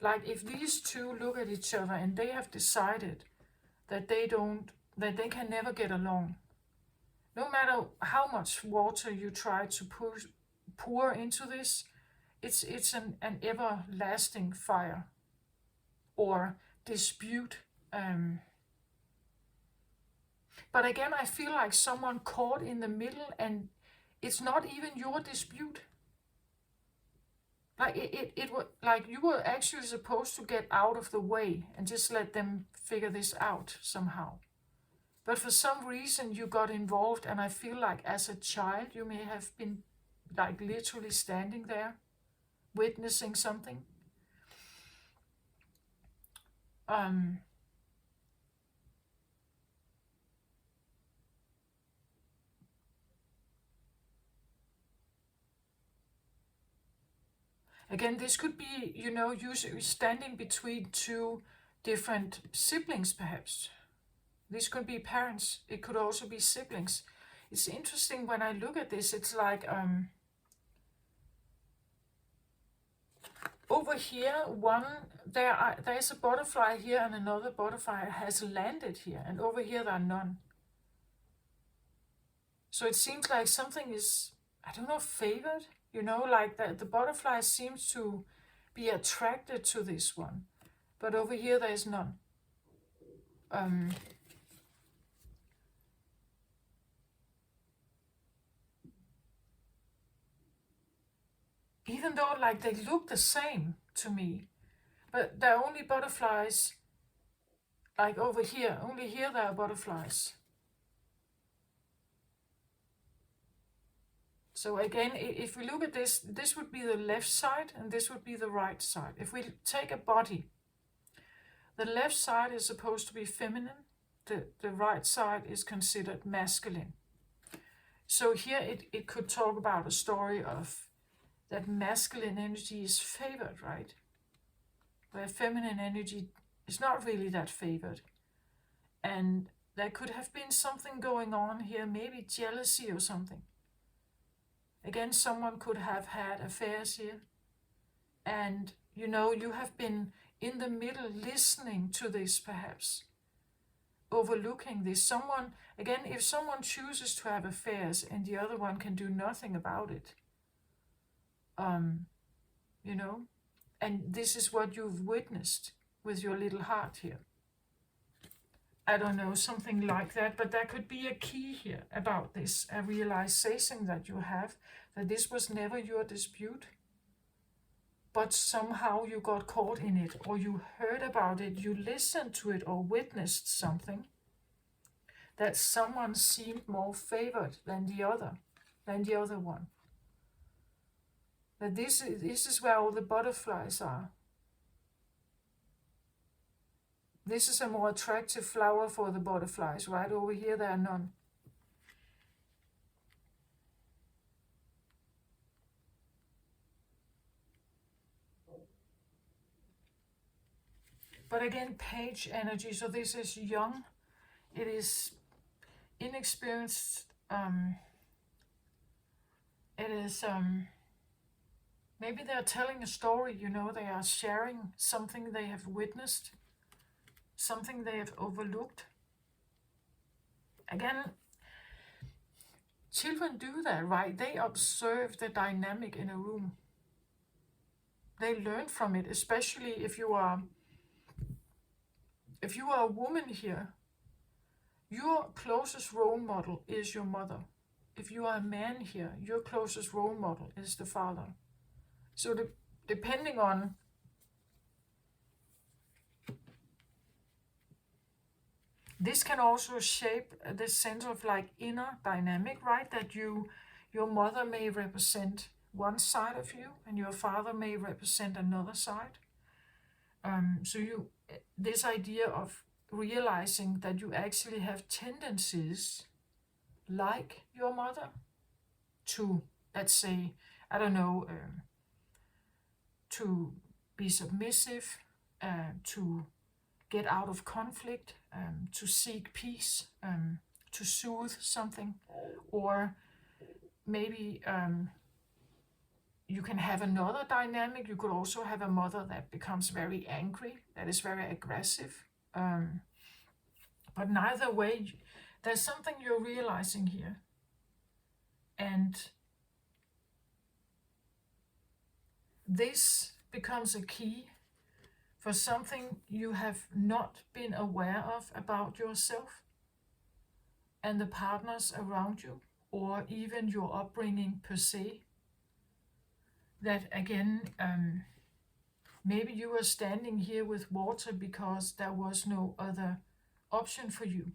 Like if these two look at each other and they have decided that they can never get along, no matter how much water you try to pour into this, it's an everlasting fire or dispute. But again, I feel like someone caught in the middle, and it's not even your dispute. Like like you were actually supposed to get out of the way and just let them figure this out somehow. But for some reason you got involved, and I feel like as a child you may have been like literally standing there witnessing something. Again, this could be, you know, usually standing between two different siblings, perhaps. These could be parents. It could also be siblings. It's interesting when I look at this. It's like over here, there's a butterfly here, and another butterfly has landed here, and over here there are none. So it seems like something is, I don't know, favored. You know, like the butterfly seems to be attracted to this one. But over here there is none. Even though like they look the same to me. But there are only butterflies, like over here. Only here there are butterflies. So again, if we look at this, this would be the left side and this would be the right side. If we take a body, the left side is supposed to be feminine. The right side is considered masculine. So here it could talk about a story of that masculine energy is favored, right? Where feminine energy is not really that favored. And there could have been something going on here, maybe jealousy or something. Again, someone could have had affairs here. And, you have been in the middle listening to this perhaps. Overlooking this. Someone, again, if someone chooses to have affairs and the other one can do nothing about it, and this is what you've witnessed with your little heart here. I don't know, something like that, but there could be a key here about this, a realization that you have that this was never your dispute, but somehow you got caught in it, or you heard about it, you listened to it, or witnessed something, that someone seemed more favored than the other one. That this is where all the butterflies are. This is a more attractive flower for the butterflies. Right over here, there are none. But again, page energy. So this is young. It is inexperienced. It is maybe they are telling a story. They are sharing something they have witnessed, something they have overlooked. Again, children do that, right? They observe the dynamic in a room. They learn from it, especially if you are a woman here. Your closest role model is your mother. If you are a man here, your closest role model is the father. So depending on this can also shape the sense of like inner dynamic, right? That your mother may represent one side of you and your father may represent another side. So this idea of realizing that you actually have tendencies like your mother to, let's say, I don't know, to be submissive, to get out of conflict, to seek peace, to soothe something, or maybe you can have another dynamic. You could also have a mother that becomes very angry, that is very aggressive. But neither way, there's something you're realizing here. And this becomes a key for something you have not been aware of about yourself and the partners around you, or even your upbringing per se. That again, maybe you were standing here with water because there was no other option for you,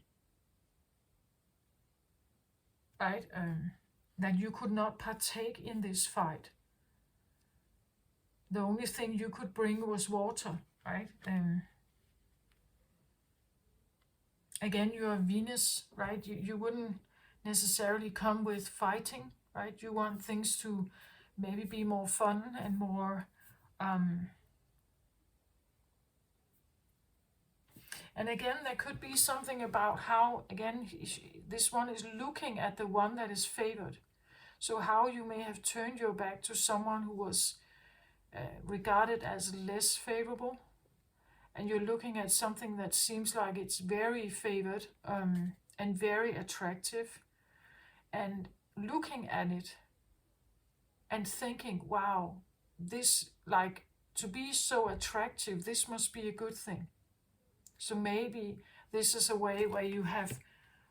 right? That you could not partake in this fight. The only thing you could bring was water, right? Again, you are Venus, right? You wouldn't necessarily come with fighting, right? You want things to maybe be more fun and more and again, there could be something about how, again, this one is looking at the one that is favored. So how you may have turned your back to someone who was regarded as less favorable, and you're looking at something that seems like it's very favored and very attractive, and looking at it and thinking, wow, this, like, to be so attractive, this must be a good thing. So maybe this is a way where you have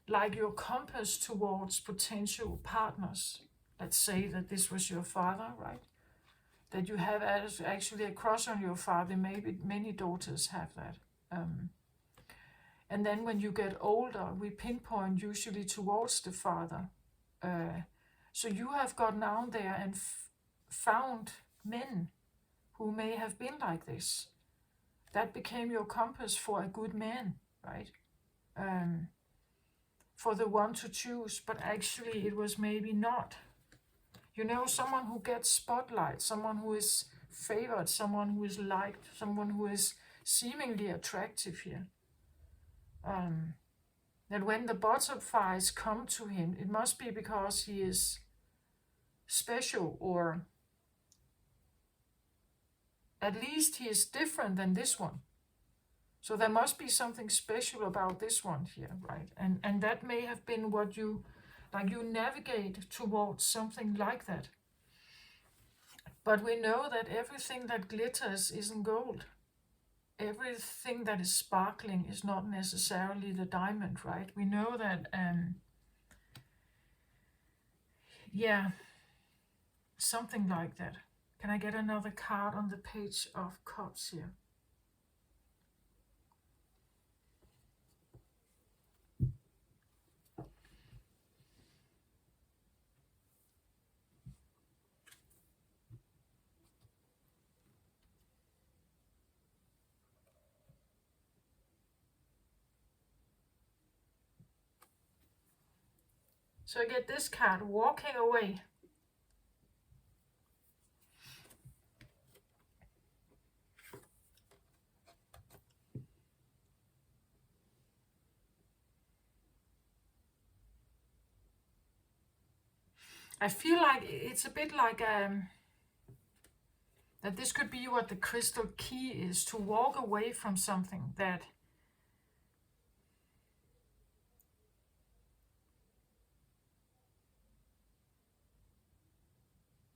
like your compass towards potential partners. Let's say that this was your father, right? that you have actually a crush on your father. Maybe many daughters have that. And then when you get older, we pinpoint usually towards the father. So you have gone down there and found men who may have been like this. That became your compass for a good man, right? For the one to choose, but actually it was maybe not. You know, someone who gets spotlight, someone who is favored, someone who is liked, someone who is seemingly attractive here. That when the butterflies come to him, it must be because he is special, or at least he is different than this one. So there must be something special about this one here, right? And that may have been what you, like, you navigate towards something like that. But we know that everything that glitters isn't gold. Everything that is sparkling is not necessarily the diamond, right? We know that, yeah, something like that. Can I get another card on the Page of Cups here? So I get this card, walking away. I feel like it's a bit like that this could be what the crystal key is, to walk away from something that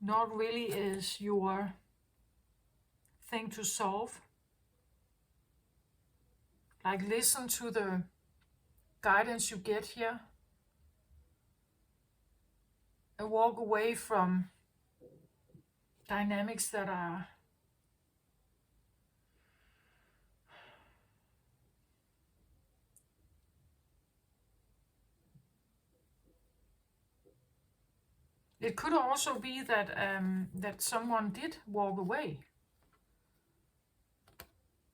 not really is your thing to solve. Like, listen to the guidance you get here and walk away from dynamics that are it could also be that that someone did walk away.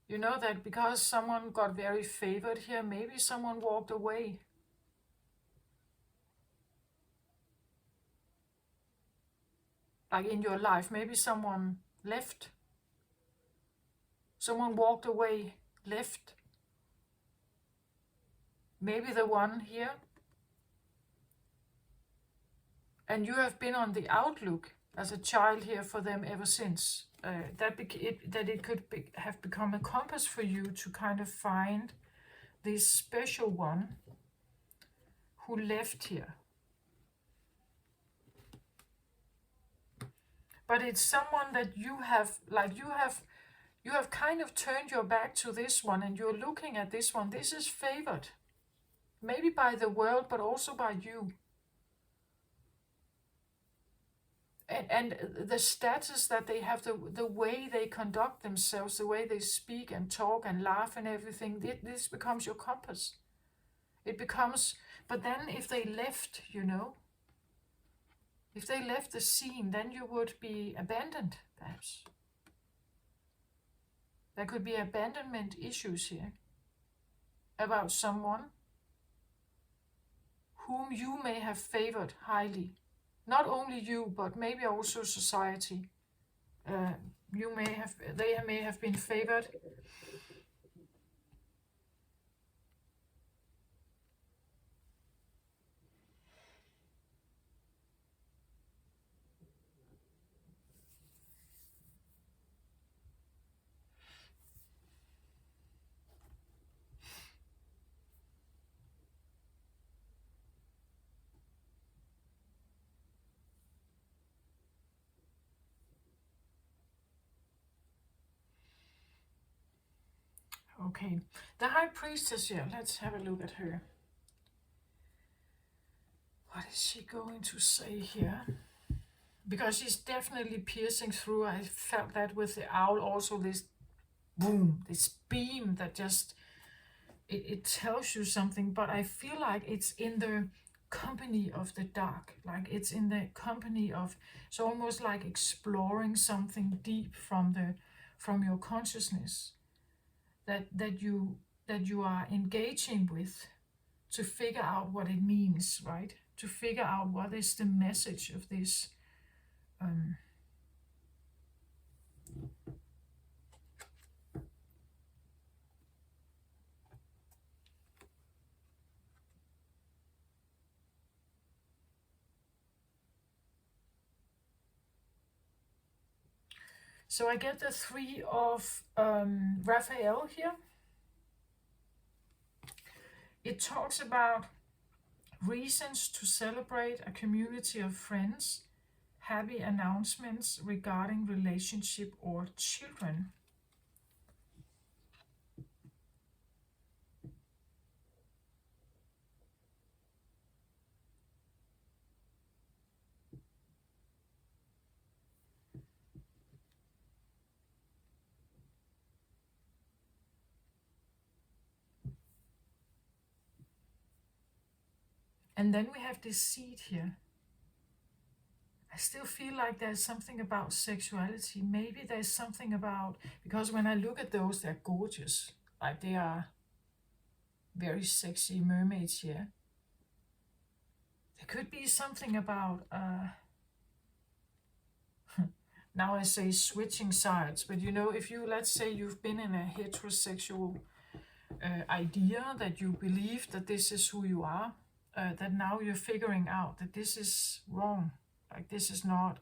You know, that because someone got very favored here, maybe someone walked away. Like in your life, maybe someone left. Someone walked away, left. Maybe the one here. And you have been on the outlook as a child here for them ever since. That it could have become a compass for you to kind of find this special one who left here. But it's someone that you have, like, you have kind of turned your back to this one, and you're looking at this one. This is favored, maybe by the world, but also by you. And the status that they have, the way they conduct themselves, the way they speak and talk and laugh and everything, this becomes your compass. It becomes, but then if they left, you know, if they left the scene, then you would be abandoned, perhaps. There could be abandonment issues here about someone whom you may have favored highly. Not only you, but maybe also society. They may have been favored. Okay, the High Priestess here, let's have a look at her. What is she going to say here? because she's definitely piercing through. I felt that with the owl also, this boom, this beam that just, it tells you something, but I feel like it's in the company of the dark, like it's in the company of, it's almost like exploring something deep from your consciousness that you are engaging with to figure out what it means, right? To figure out what is the message of this. So I get the three of Raphael here. It talks about reasons to celebrate a community of friends, happy announcements regarding relationship or children. And then we have this seed here. I still feel like there's something about sexuality. Maybe there's something about, because when I look at those, they're gorgeous. Like they are very sexy mermaids here. There could be something about, now I say switching sides, but you know, if you, let's say you've been in a heterosexual idea that you believe that this is who you are, that now you're figuring out that this is wrong. Like this is not,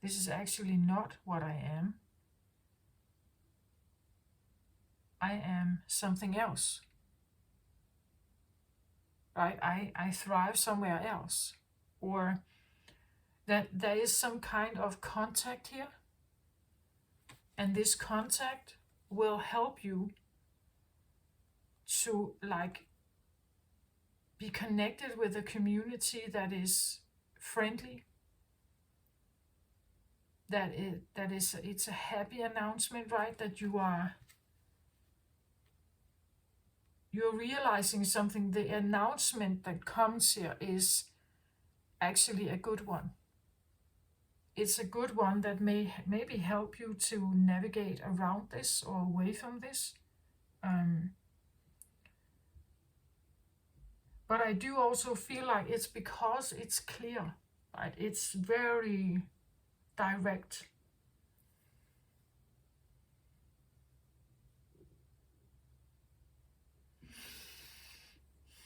this is actually not what I am. I am something else. Right? I thrive somewhere else. Or that there is some kind of contact here. And this contact will help you to like be connected with a community that is friendly, it's a happy announcement, right? That you're realizing something. The announcement that comes here is actually a good one. It's a good one that may maybe help you to navigate around this or away from this. But I do also feel like it's because it's clear, right? It's very direct.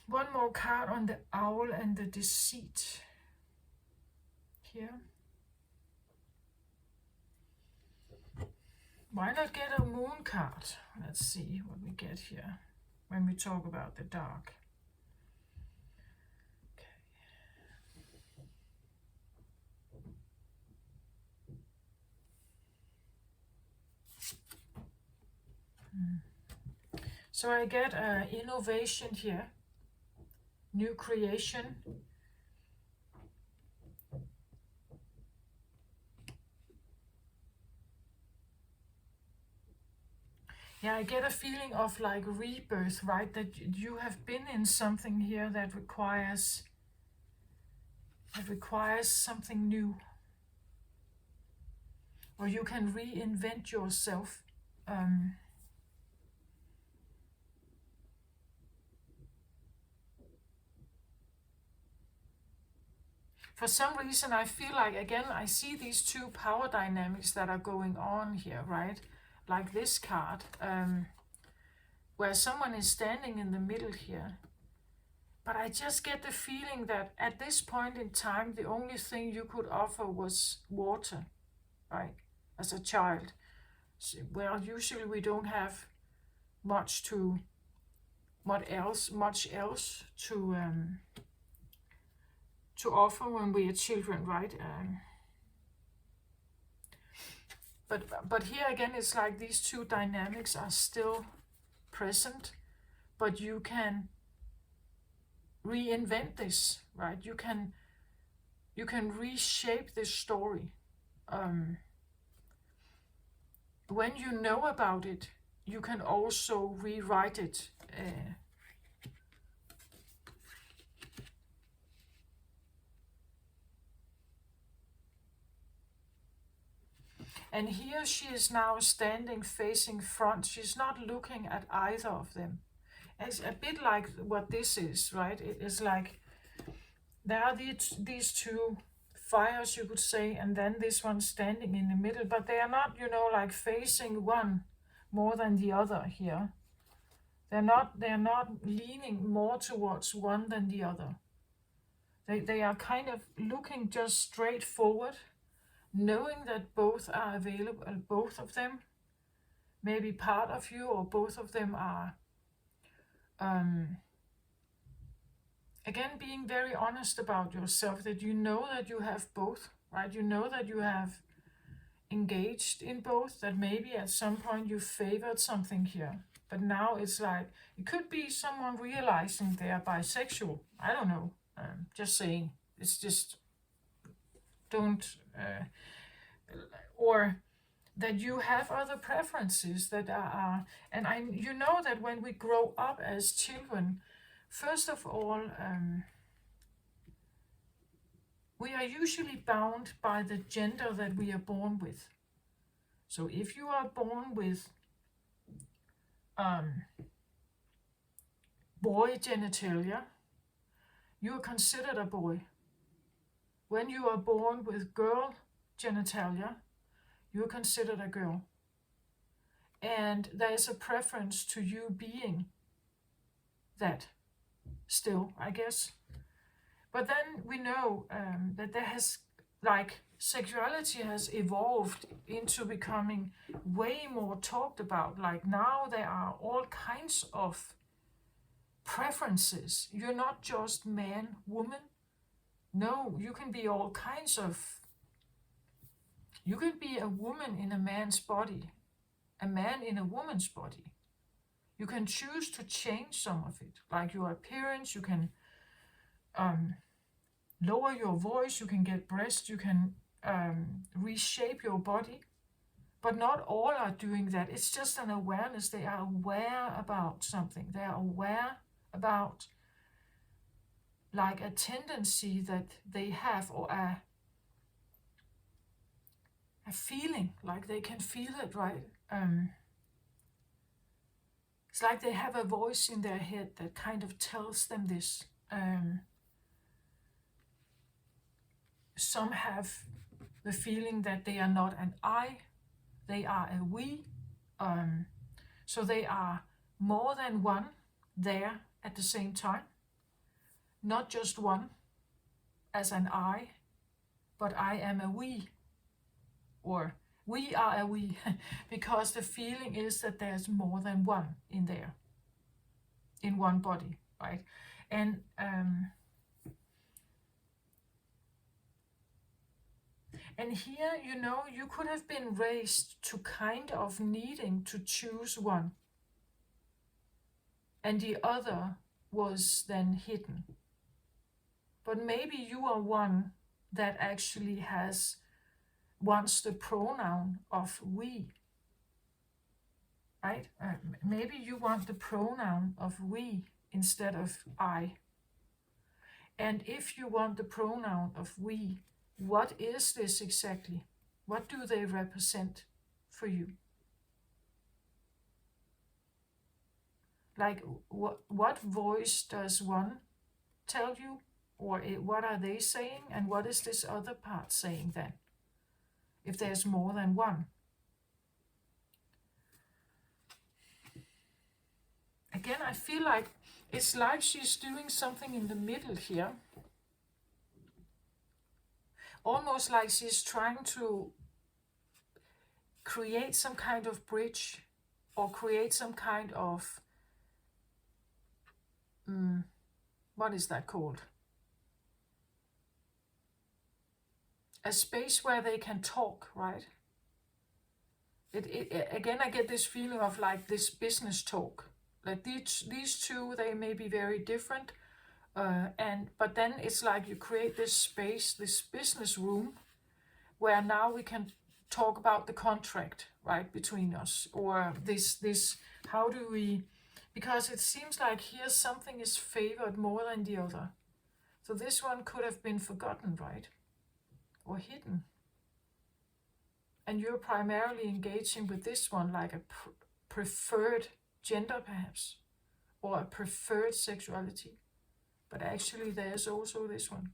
One more card on the owl and the deceit here. Why not get a moon card? Let's see what we get here when we talk about the dark. So I get innovation here, new creation. Yeah, I get a feeling of like rebirth, right? That you have been in something here that requires something new. Or you can reinvent yourself. For some reason, I feel like, again, I see these two power dynamics that are going on here, right? Like this card, where someone is standing in the middle here. But I just get the feeling that at this point in time, the only thing you could offer was water, right? As a child. So, well, usually we don't have much else to offer when we are children, right? But here again, it's like these two dynamics are still present, but you can reinvent this, right? You can you can reshape this story. When you know about it, you can also rewrite it. And here she is now standing facing front. She's not looking at either of them. It's a bit like what this is, right? It is like there are these two fires, you could say, and then this one standing in the middle, but they are not, like facing one more than the other here. They're not leaning more towards one than the other. They are kind of looking just straight forward, knowing that both are available, both of them, maybe part of you or both of them are, again, being very honest about yourself, that you know that you have both, right? You know that you have engaged in both, that maybe at some point you favored something here. But now it's like, it could be someone realizing they're bisexual. I don't know. Just saying. It's just, don't, or that you have other preferences that are, and you know that when we grow up as children, first of all, we are usually bound by the gender that we are born with. So if you are born with boy genitalia, you are considered a boy. When you are born with girl genitalia, you are considered a girl. And there is a preference to you being that still, I guess. But then we know that there has, like, sexuality has evolved into becoming way more talked about. Like now there are all kinds of preferences. You're not just man, woman. No, you can be all kinds of, you can be a woman in a man's body, a man in a woman's body. You can choose to change some of it, like your appearance. You can lower your voice, you can get breasts, you can reshape your body. But not all are doing that. It's just an awareness. They are aware about something. They are aware about, like, a tendency that they have, or a feeling, like they can feel it, right? It's like they have a voice in their head that kind of tells them this. Some have the feeling that they are not an I, they are a we. So they are more than one there at the same time. Not just one as an I, but I am a we. Or we are a we, because the feeling is that there's more than one in there, in one body, right? And here, you could have been raised to kind of needing to choose one, and the other was then hidden. But maybe you are one that actually wants the pronoun of we, right? Maybe you want the pronoun of we instead of I. And if you want the pronoun of we, what is this exactly? What do they represent for you? Like, what voice does one tell you? Or what are they saying? And what is this other part saying then? If there's more than one. Again, I feel like it's like she's doing something in the middle here. Almost like she's trying to create some kind of bridge, or create some kind of, what is that called? A space where they can talk, right? Again, I get this feeling of like this business talk. Like these two, they may be very different, But then it's like you create this space, this business room, where now we can talk about the contract, right, between us, or this how do we, because it seems like here something is favored more than the other. So this one could have been forgotten, right, or hidden, and you're primarily engaging with this one like a preferred gender perhaps, or a preferred sexuality, but actually there's also this one.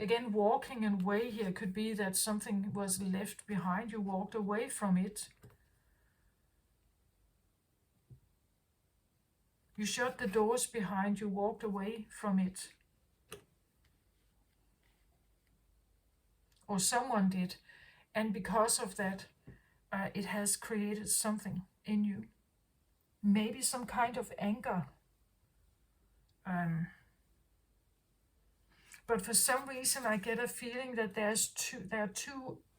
Again, walking away here could be that something was left behind, you walked away from it. You shut the doors behind, you walked away from it. Or someone did. And because of that, it has created something in you. Maybe some kind of anger. But for some reason, I get a feeling that there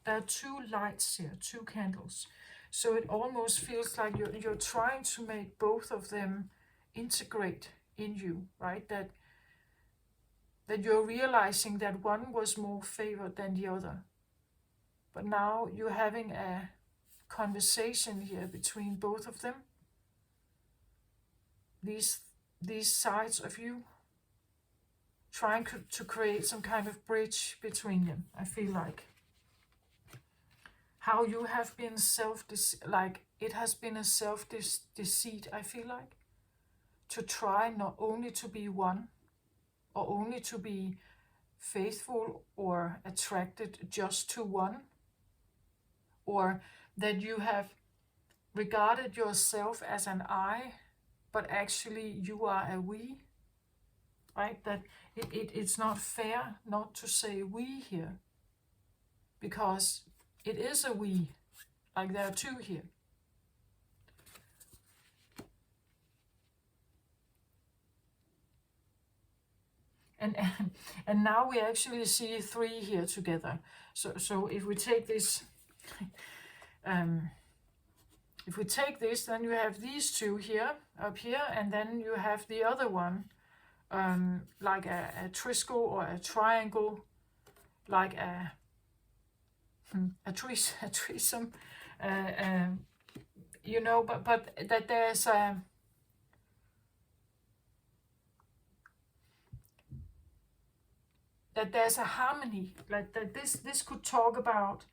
are two lights here, two candles. So it almost feels like you're trying to make both of them integrate in you, right? That you're realizing that one was more favored than the other. But now you're having a conversation here between both of them. These sides of you, trying to create some kind of bridge between them, I feel like. How you have been it has been a self-deceit, I feel like. To try not only to be one, or only to be faithful or attracted just to one, or that you have regarded yourself as an I, but actually you are a we, right? That it's not fair not to say we here, because it is a we, like there are two here. And now we actually see three here together. So if we take this, then you have these two here, up here, and then you have the other one, like a triskel or a triangle, like a threesome, you know, but that there's a harmony, like that this could talk about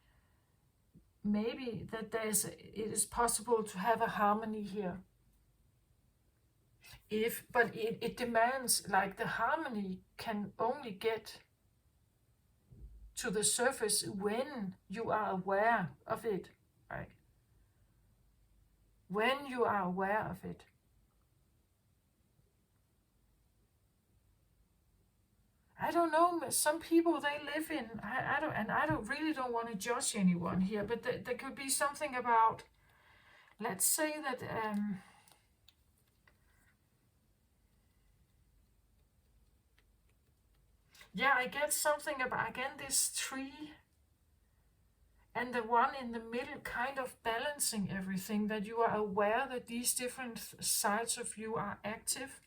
maybe that it is possible to have a harmony here. But it demands, like, the harmony can only get to the surface when you are aware of it, right? When you are aware of it. I don't know, some people they live in, I don't want to judge anyone here, but there could be something about, let's say that, yeah, I get something about, again, this tree, and the one in the middle kind of balancing everything, that you are aware that these different sides of you are active,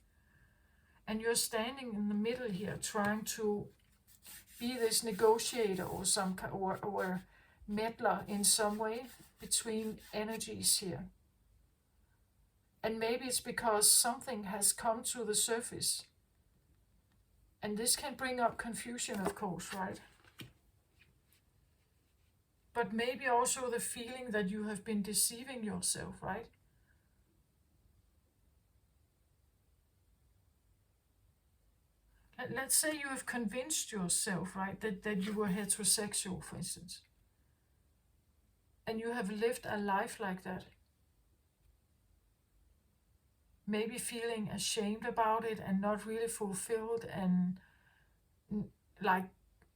and you're standing in the middle here trying to be this negotiator or meddler in some way between energies here. And maybe it's because something has come to the surface. And this can bring up confusion, of course, right? But maybe also the feeling that you have been deceiving yourself, right? Let's say you have convinced yourself, right, that you were heterosexual, for instance. And you have lived a life like that. Maybe feeling ashamed about it and not really fulfilled, and like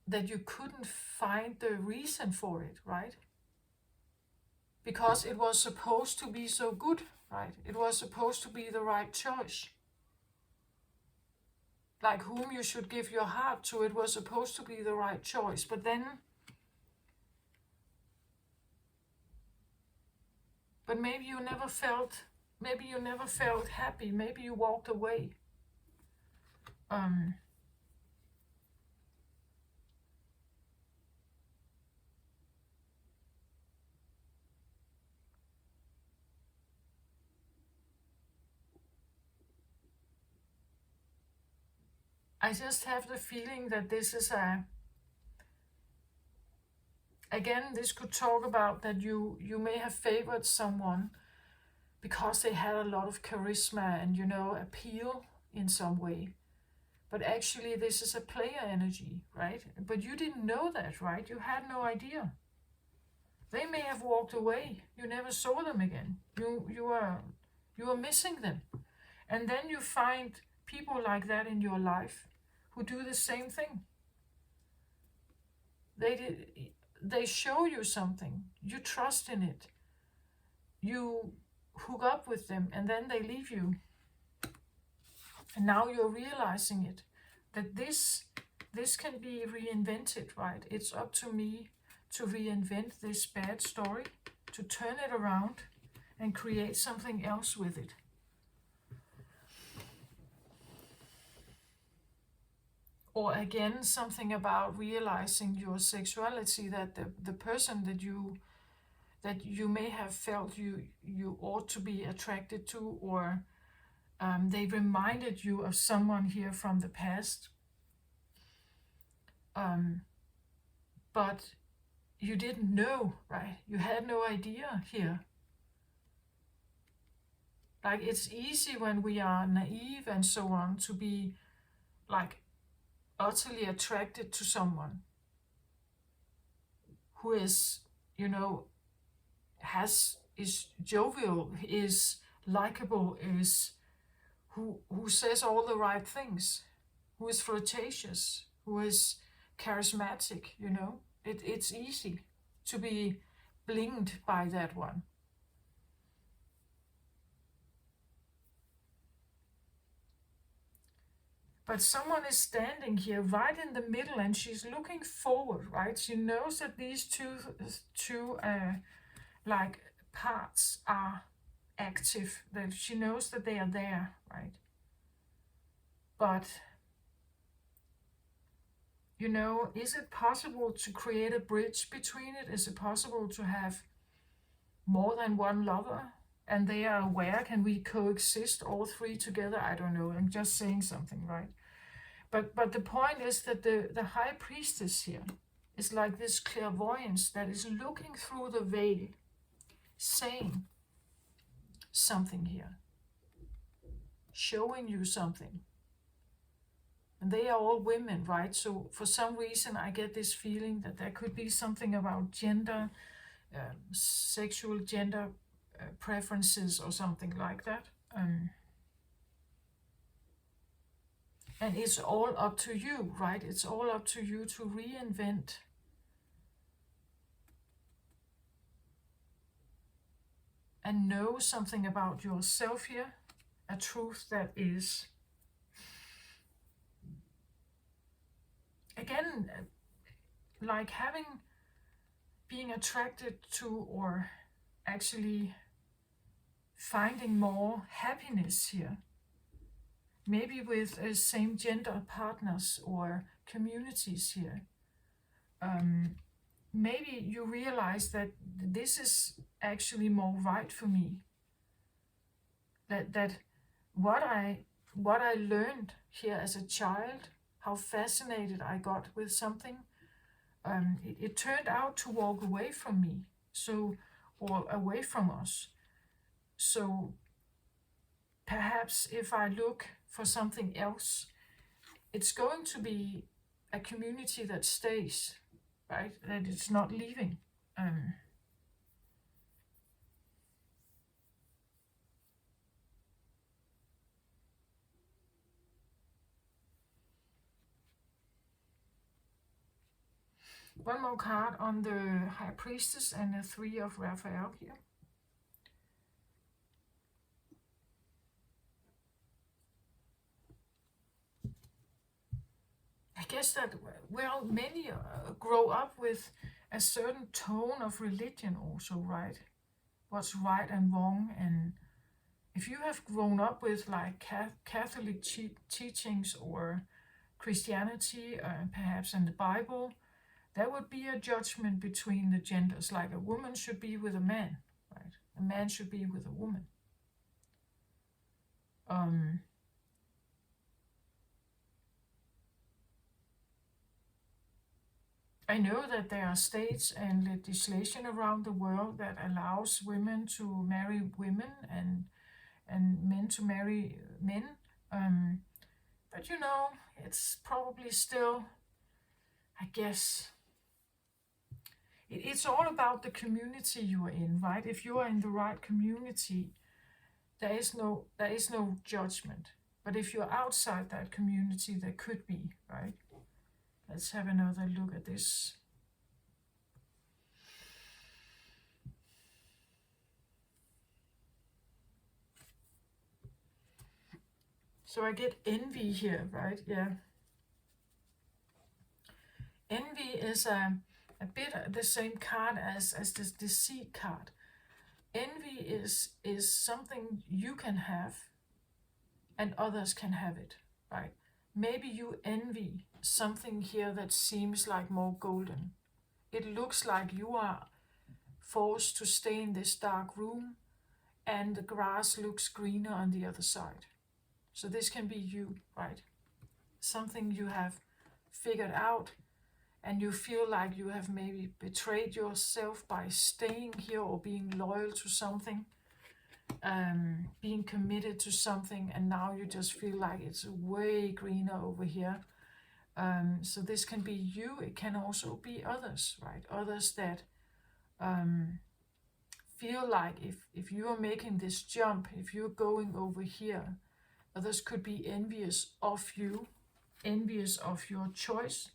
that you couldn't find the reason for it, right? Because it was supposed to be so good, right? It was supposed to be the right choice. Like whom you should give your heart to, it was supposed to be the right choice. But maybe you never felt, maybe you never felt happy, maybe you walked away. I just have the feeling that this is again, this could talk about that you may have favored someone because they had a lot of charisma and, appeal in some way. But actually, this is a player energy, right? But you didn't know that, right? You had no idea. They may have walked away. You never saw them again. You were missing them. And then you find people like that in your life who do the same thing. They show you something. You trust in it. You hook up with them, and then they leave you. And now you're realizing it, that this can be reinvented, right? It's up to me to reinvent this bad story, to turn it around and create something else with it. Or again, something about realizing your sexuality, that the person that you may have felt you ought to be attracted to, or they reminded you of someone here from the past, but you didn't know, right? You had no idea here. Like, it's easy when we are naive and so on to be like utterly attracted to someone who is, is jovial, is likable, is who says all the right things, who is flirtatious, who is charismatic, It's easy to be blinged by that one. But someone is standing here right in the middle, and she's looking forward, right? She knows that these two like parts are active, that she knows that they are there, right? But is it possible to create a bridge between it? Is it possible to have more than one lover? And they are aware, can we coexist all three together? I don't know, I'm just saying something, right? But the point is that the high priestess here is like this clairvoyance that is looking through the veil, saying something here, showing you something. And they are all women, right? So for some reason I get this feeling that there could be something about gender, sexual gender preferences or something like that. And it's all up to you, right? It's all up to you to reinvent and know something about yourself here, a truth that is, again, like being attracted to, or actually finding more happiness here. Maybe with same gender partners or communities here. Maybe you realize that this is actually more right for me. That what I learned here as a child, how fascinated I got with something, it turned out to walk away from me, or away from us. So perhaps if I look for something else, it's going to be a community that stays, right? That it's not leaving. One more card on the High Priestess and the Three of Raphael here. I guess that, well, many grow up with a certain tone of religion also, right? What's right and wrong, and if you have grown up with like Catholic teachings or Christianity, perhaps in the Bible, there would be a judgment between the genders, like a woman should be with a man, right? A man should be with a woman. I know that there are states and legislation around the world that allows women to marry women and men to marry men. But you know, it's probably still, I guess, it's all about the community you are in, right? If you are in the right community, there is no judgment. But if you're outside that community, there could be, right? Let's have another look at this. So I get envy here, right? Yeah. Envy is a bit the same card as this deceit card. Envy is something you can have and others can have it, right? Maybe you envy something here that seems like more golden. It looks like you are forced to stay in this dark room and the grass looks greener on the other side. So this can be you, right? Something you have figured out and you feel like you have maybe betrayed yourself by staying here or being loyal to something, being committed to something, and now you just feel like it's way greener over here. So this can be you, it can also be others, right? Others that feel like if you are making this jump, if you're going over here, others could be envious of you, envious of your choice,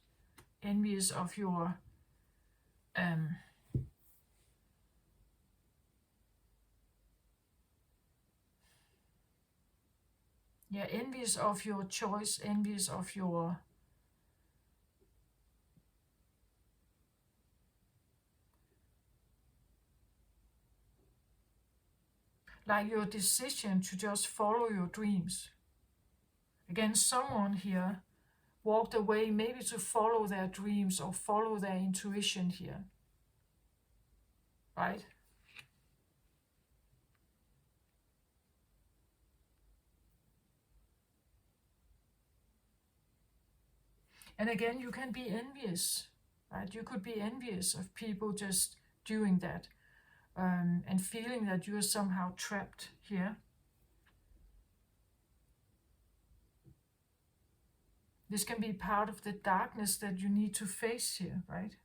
envious of your envious of your choice, envious of your like your decision to just follow your dreams. Again, someone here walked away maybe to follow their dreams or follow their intuition here, right? And again, you can be envious, right? You could be envious of people just doing that and feeling that you are somehow trapped here. This can be part of the darkness that you need to face here, right?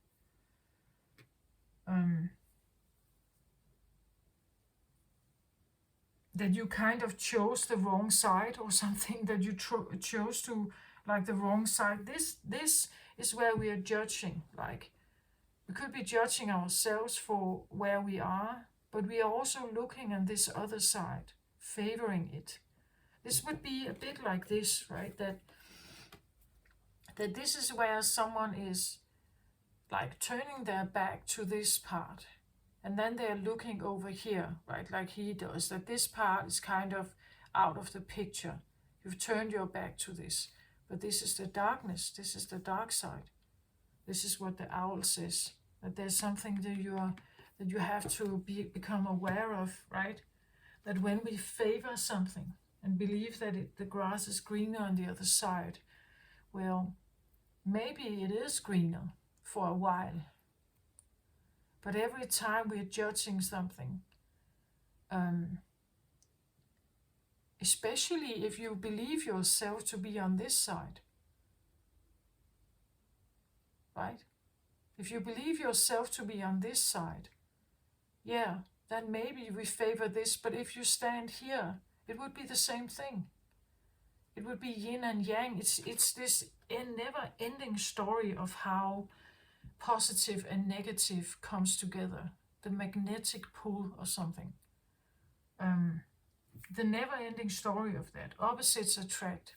That you kind of chose the wrong side or something, that you chose to like the wrong side. This is where we are judging. Like, we could be judging ourselves for where we are, but we are also looking on this other side, favoring it. This would be a bit like this, right? That this is where someone is like turning their back to this part, and then they're looking over here, right? Like he does, that this part is kind of out of the picture. You've turned your back to this, but this is the darkness, this is the dark side. This is what the owl says, that there's something that you have to become aware of, right? That when we favor something and believe that the grass is greener on the other side, well, maybe it is greener for a while. But every time we're judging something, especially if you believe yourself to be on this side, right? If you believe yourself to be on this side, yeah, then maybe we favor this, but if you stand here, it would be the same thing. It would be yin and yang. It's this never-ending story of how positive and negative comes together. The magnetic pull or something. The never-ending story of that. Opposites attract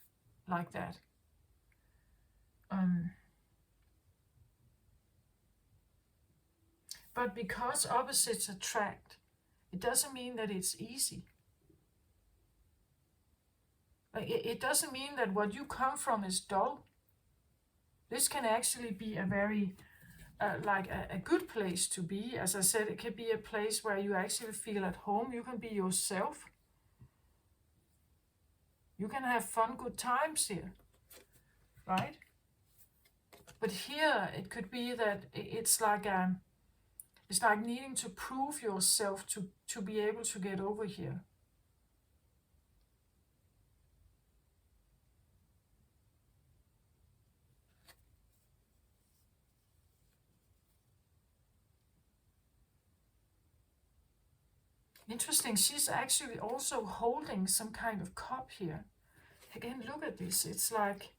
like that. But because opposites attract, it doesn't mean that it's easy. It doesn't mean that what you come from is dull. This can actually be a very like a good place to be. As I said, it can be a place where you actually feel at home. You can be yourself. You can have fun, good times here, right? But here it could be that it's like needing to prove yourself to be able to get over here. Interesting, she's actually also holding some kind of cup here. Again, look at this. It's like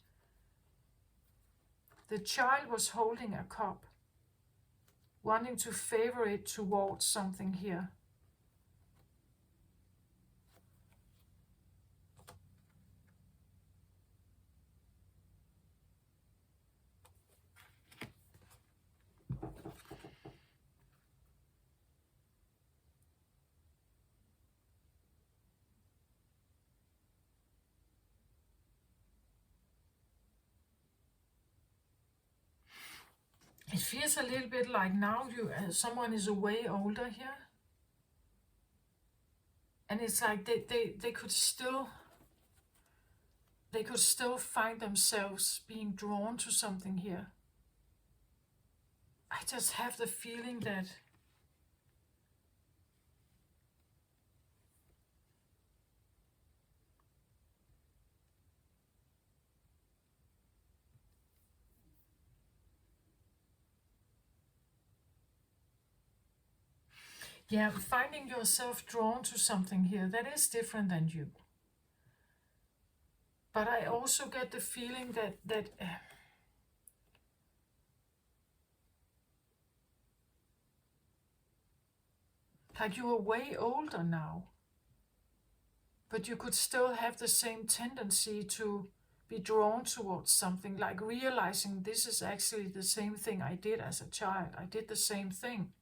the child was holding a cup, wanting to favor it towards something here. It feels a little bit like now someone is way older here. And it's like they could still find themselves being drawn to something here. I just have the feeling that yeah, finding yourself drawn to something here, that is different than you. But I also get the feeling that like you are way older now, but you could still have the same tendency to be drawn towards something, like realizing this is actually the same thing I did as a child. I did the same thing.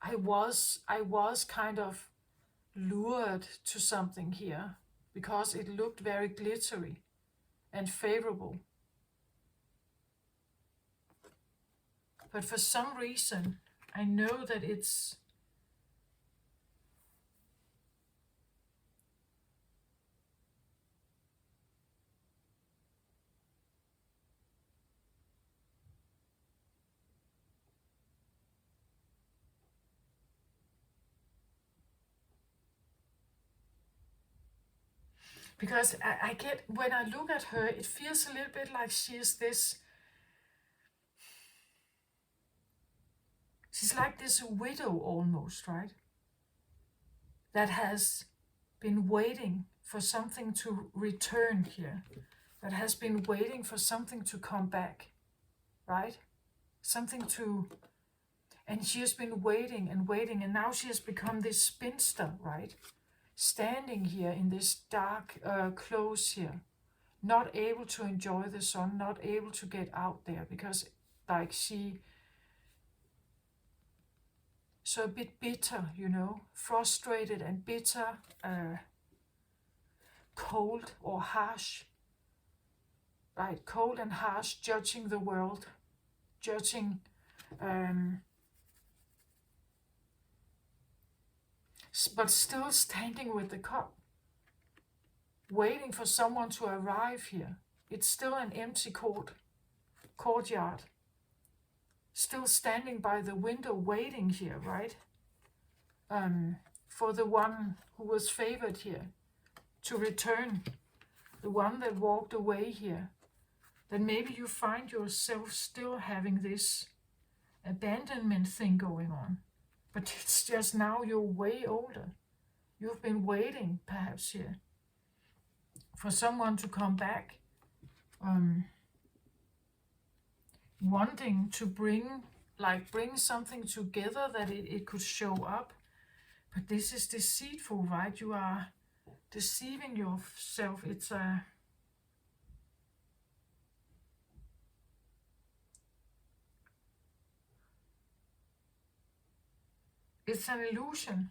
I was kind of lured to something here because it looked very glittery and favorable. But for some reason, I know that it's because I get, when I look at her, it feels a little bit like she's like this widow almost, right? That has been waiting for something to return here, that has been waiting for something to come back, right? Something to, and she has been waiting and waiting, and now she has become this spinster, right? Standing here in this dark clothes here, not able to enjoy the sun, not able to get out there because like so a bit bitter, frustrated and bitter, cold or harsh, right? Cold and harsh, judging the world, judging, but still standing with the cup, waiting for someone to arrive here. It's still an empty courtyard. Still standing by the window waiting here, right? For the one who was favored here to return, the one that walked away here. Then maybe you find yourself still having this abandonment thing going on. But it's just now you're way older. You've been waiting, perhaps, here for someone to come back, wanting to bring something together that it could show up. But this is deceitful, right? You are deceiving yourself. It's an illusion.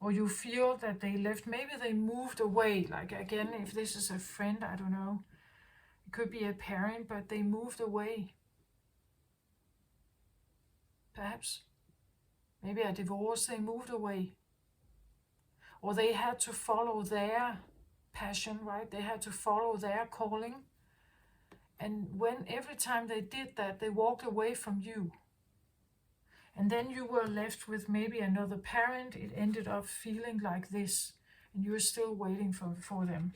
or you feel that they left, maybe they moved away, like again, if this is a friend, I don't know, it could be a parent, but they moved away, perhaps, maybe a divorce, they moved away, or they had to follow their passion, right? They had to follow their calling, and when every time they did that, they walked away from you. And then you were left with maybe another parent. It ended up feeling like this, and you're still waiting for them.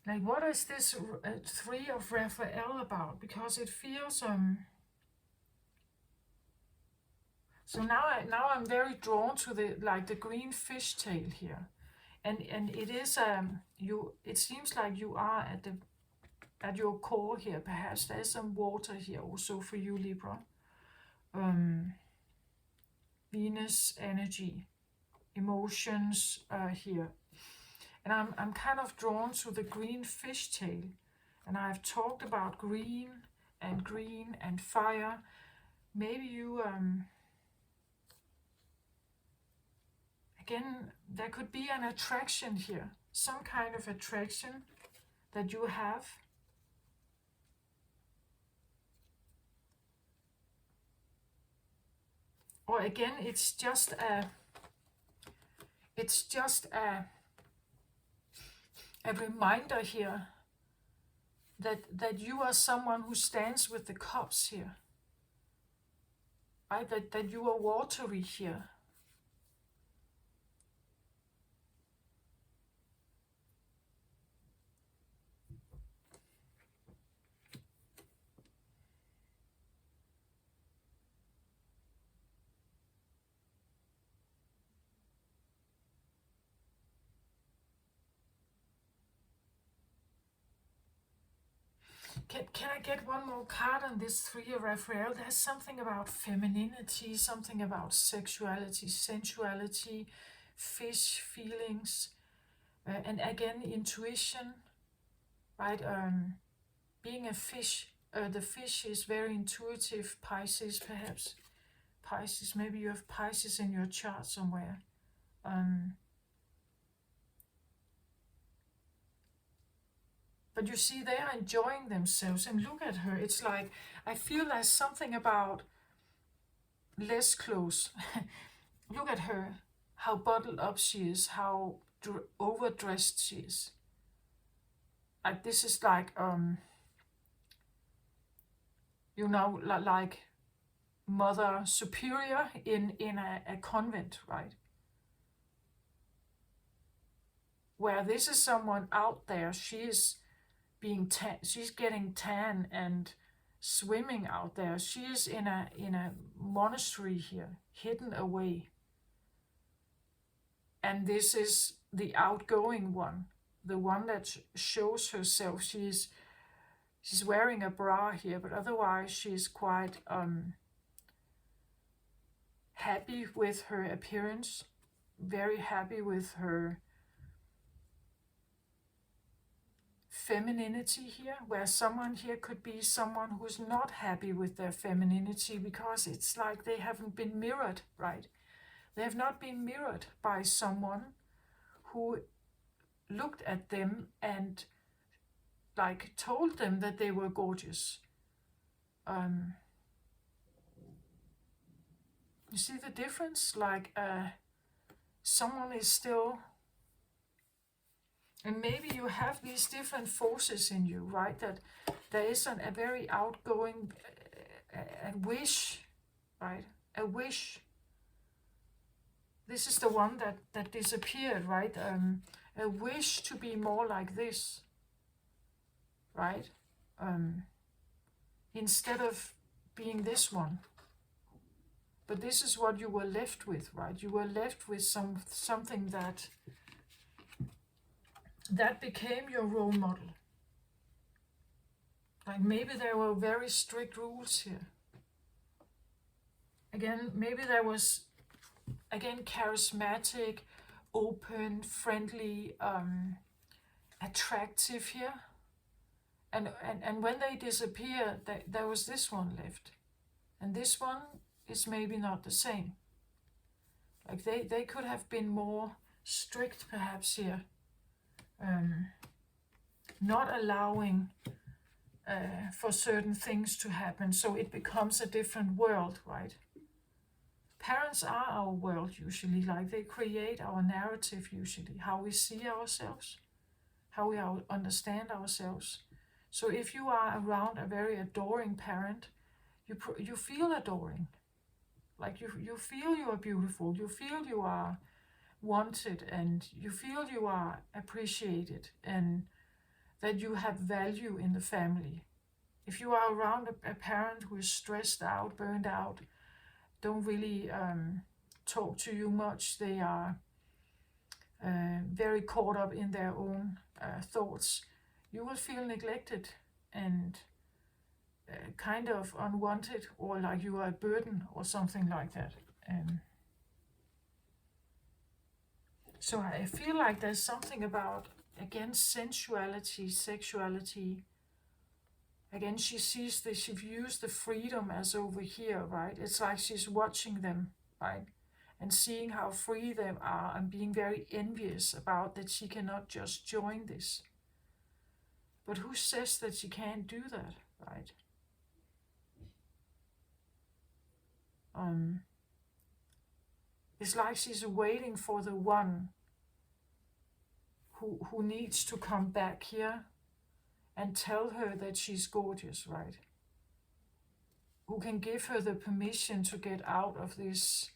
Like, what is this Three of Raphael about? Because it feels so now I'm very drawn to the green fishtail here, and it is it seems like you are at your core here. Perhaps there's some water here also for you, Libra. Venus energy, emotions here, and I'm kind of drawn to the green fishtail, and I've talked about green and fire. Maybe you again, there could be an attraction here, some kind of attraction that you have. Or again, it's just a reminder here that you are someone who stands with the cups here. Right? That you are watery here. Can I get one more card on this Three of Raphael? There's something about femininity, something about sexuality, sensuality, fish feelings, and again intuition, right? Being a fish, the fish is very intuitive. Pisces, perhaps. Pisces, maybe you have Pisces in your chart somewhere. But you see, they are enjoying themselves, and look at her. It's like, I feel there's something about less clothes. Look at her, how bottled up she is, how overdressed she is. Like, this is like, like Mother Superior in a convent, right? Where this is someone out there, she is she's getting tan and swimming out there. She is in a monastery here, hidden away. And this is the outgoing one, the one that shows herself. She's wearing a bra here, but otherwise she's quite happy with her appearance, very happy with her femininity here, where someone here could be someone who's not happy with their femininity because it's like they haven't been mirrored, right? They have not been mirrored by someone who looked at them and like told them that they were gorgeous. You see the difference? Like someone is still, and maybe you have these different forces in you, right? That there is a very outgoing a wish, right? A wish. This is the one that disappeared, right? A wish to be more like this, right? Instead of being this one. But this is what you were left with, right? You were left with something that became your role model. Like maybe there were very strict rules here. Again, maybe there was again, charismatic, open, friendly, attractive here. And when they disappear, there was this one left. And this one is maybe not the same. Like they could have been more strict perhaps here. Not allowing for certain things to happen, so it becomes a different world, right? Parents are our world usually, like they create our narrative usually, how we see ourselves, how we understand ourselves. So if you are around a very adoring parent, you feel adoring. Like you feel you are beautiful, you feel you are wanted, and you feel you are appreciated, and that you have value in the family. If you are around a parent who is stressed out, burned out, don't really talk to you much, they are very caught up in their own thoughts, you will feel neglected and kind of unwanted, or like you are a burden or something like that. So I feel like there's something about, again, sensuality, sexuality. Again, she sees this, she views the freedom as over here, right? It's like she's watching them, right? And seeing how free they are and being very envious about that she cannot just join this. But who says that she can't do that, right? It's like she's waiting for the one who needs to come back here and tell her that she's gorgeous, right? Who can give her the permission to get out of this,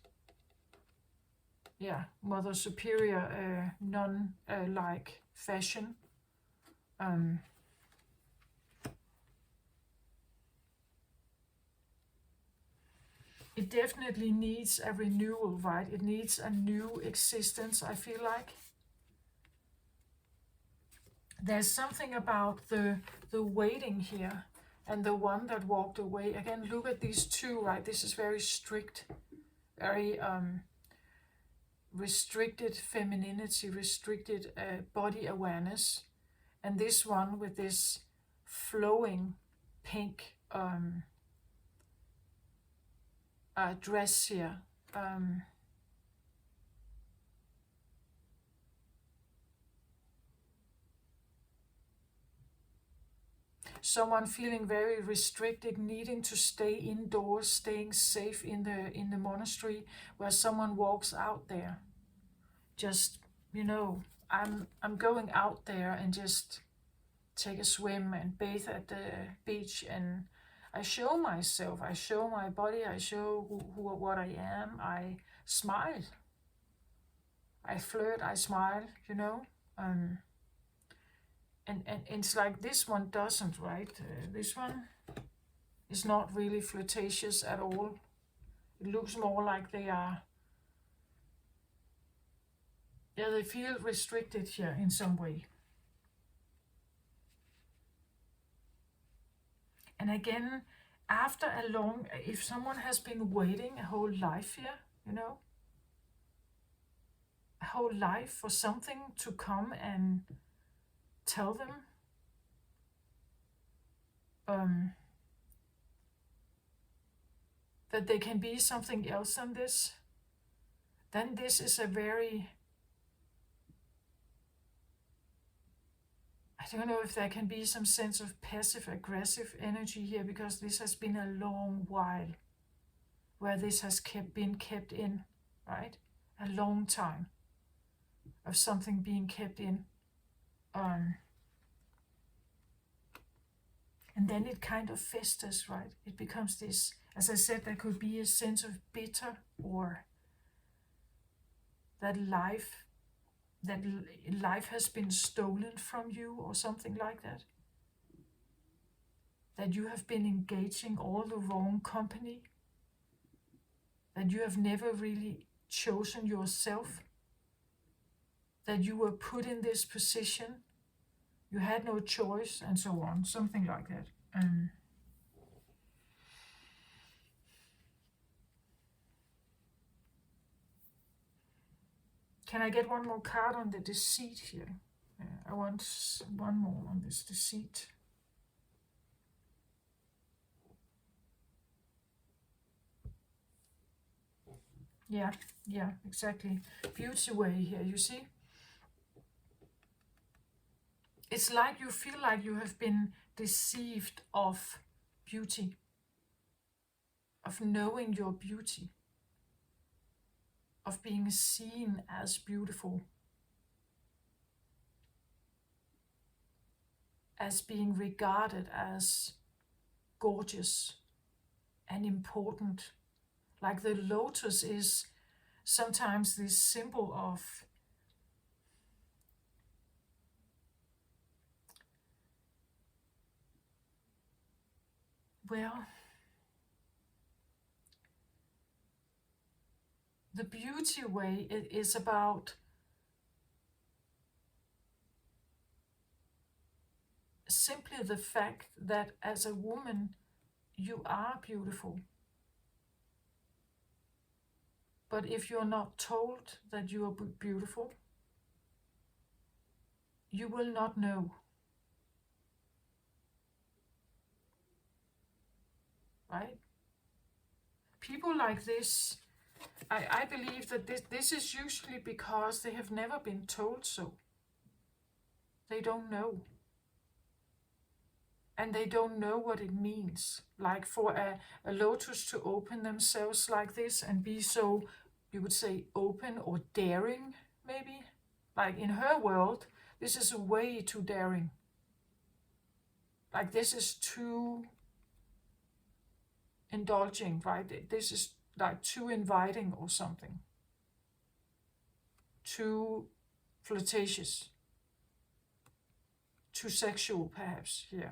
Mother Superior, nun-like fashion. It definitely needs a renewal, right? It needs a new existence, I feel like. There's something about the waiting here and the one that walked away. Again, look at these two, right? This is very strict, very restricted femininity, restricted body awareness. And this one with this flowing pink dress here. Someone feeling very restricted, needing to stay indoors, staying safe in the monastery, where someone walks out there. Just, I'm going out there and just take a swim and bathe at the beach, and I show myself, I show my body, I show what I am, I smile, I flirt, I smile, and it's like this one doesn't, right? This one is not really flirtatious at all. It looks more like they are, they feel restricted here in some way. And again, after if someone has been waiting a whole life here, a whole life for something to come and tell them that they can be something else than this, then this is a very, I don't know if there can be some sense of passive-aggressive energy here, because this has been a long while where this has been kept in, right? A long time of something being kept in. And then it kind of festers, right? It becomes this, as I said, there could be a sense of bitter, or that life has been stolen from you, or something like that. That you have been engaging all the wrong company. That you have never really chosen yourself. That you were put in this position. You had no choice, and so on. Something like that. Can I get one more card on the deceit here? I want one more on this deceit. Yeah, exactly. Beauty way here, you see? It's like you feel like you have been deceived of beauty, of knowing your beauty, of being seen as beautiful, as being regarded as gorgeous and important. Like the lotus is sometimes this symbol of well, the beauty way is about simply the fact that as a woman you are beautiful. But if you're not told that you are beautiful, you will not know. Right? People like this, I believe that this is usually because they have never been told so. They don't know. And they don't know what it means. Like for a lotus to open themselves like this and be so, you would say, open or daring, maybe. Like in her world, this is way too daring. Like this is too indulging, right? This is like too inviting or something. Too flirtatious. Too sexual, perhaps, yeah.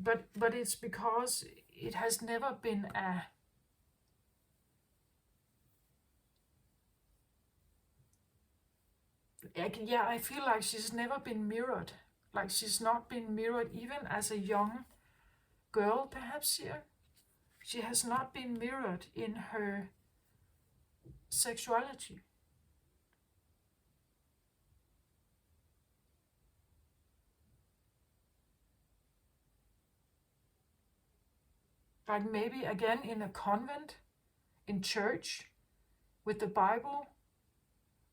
But it's because it has never been a I feel like she's never been mirrored. Like she's not been mirrored even as a young girl, perhaps here. She has not been mirrored in her sexuality. Like maybe again in a convent, in church, with the Bible.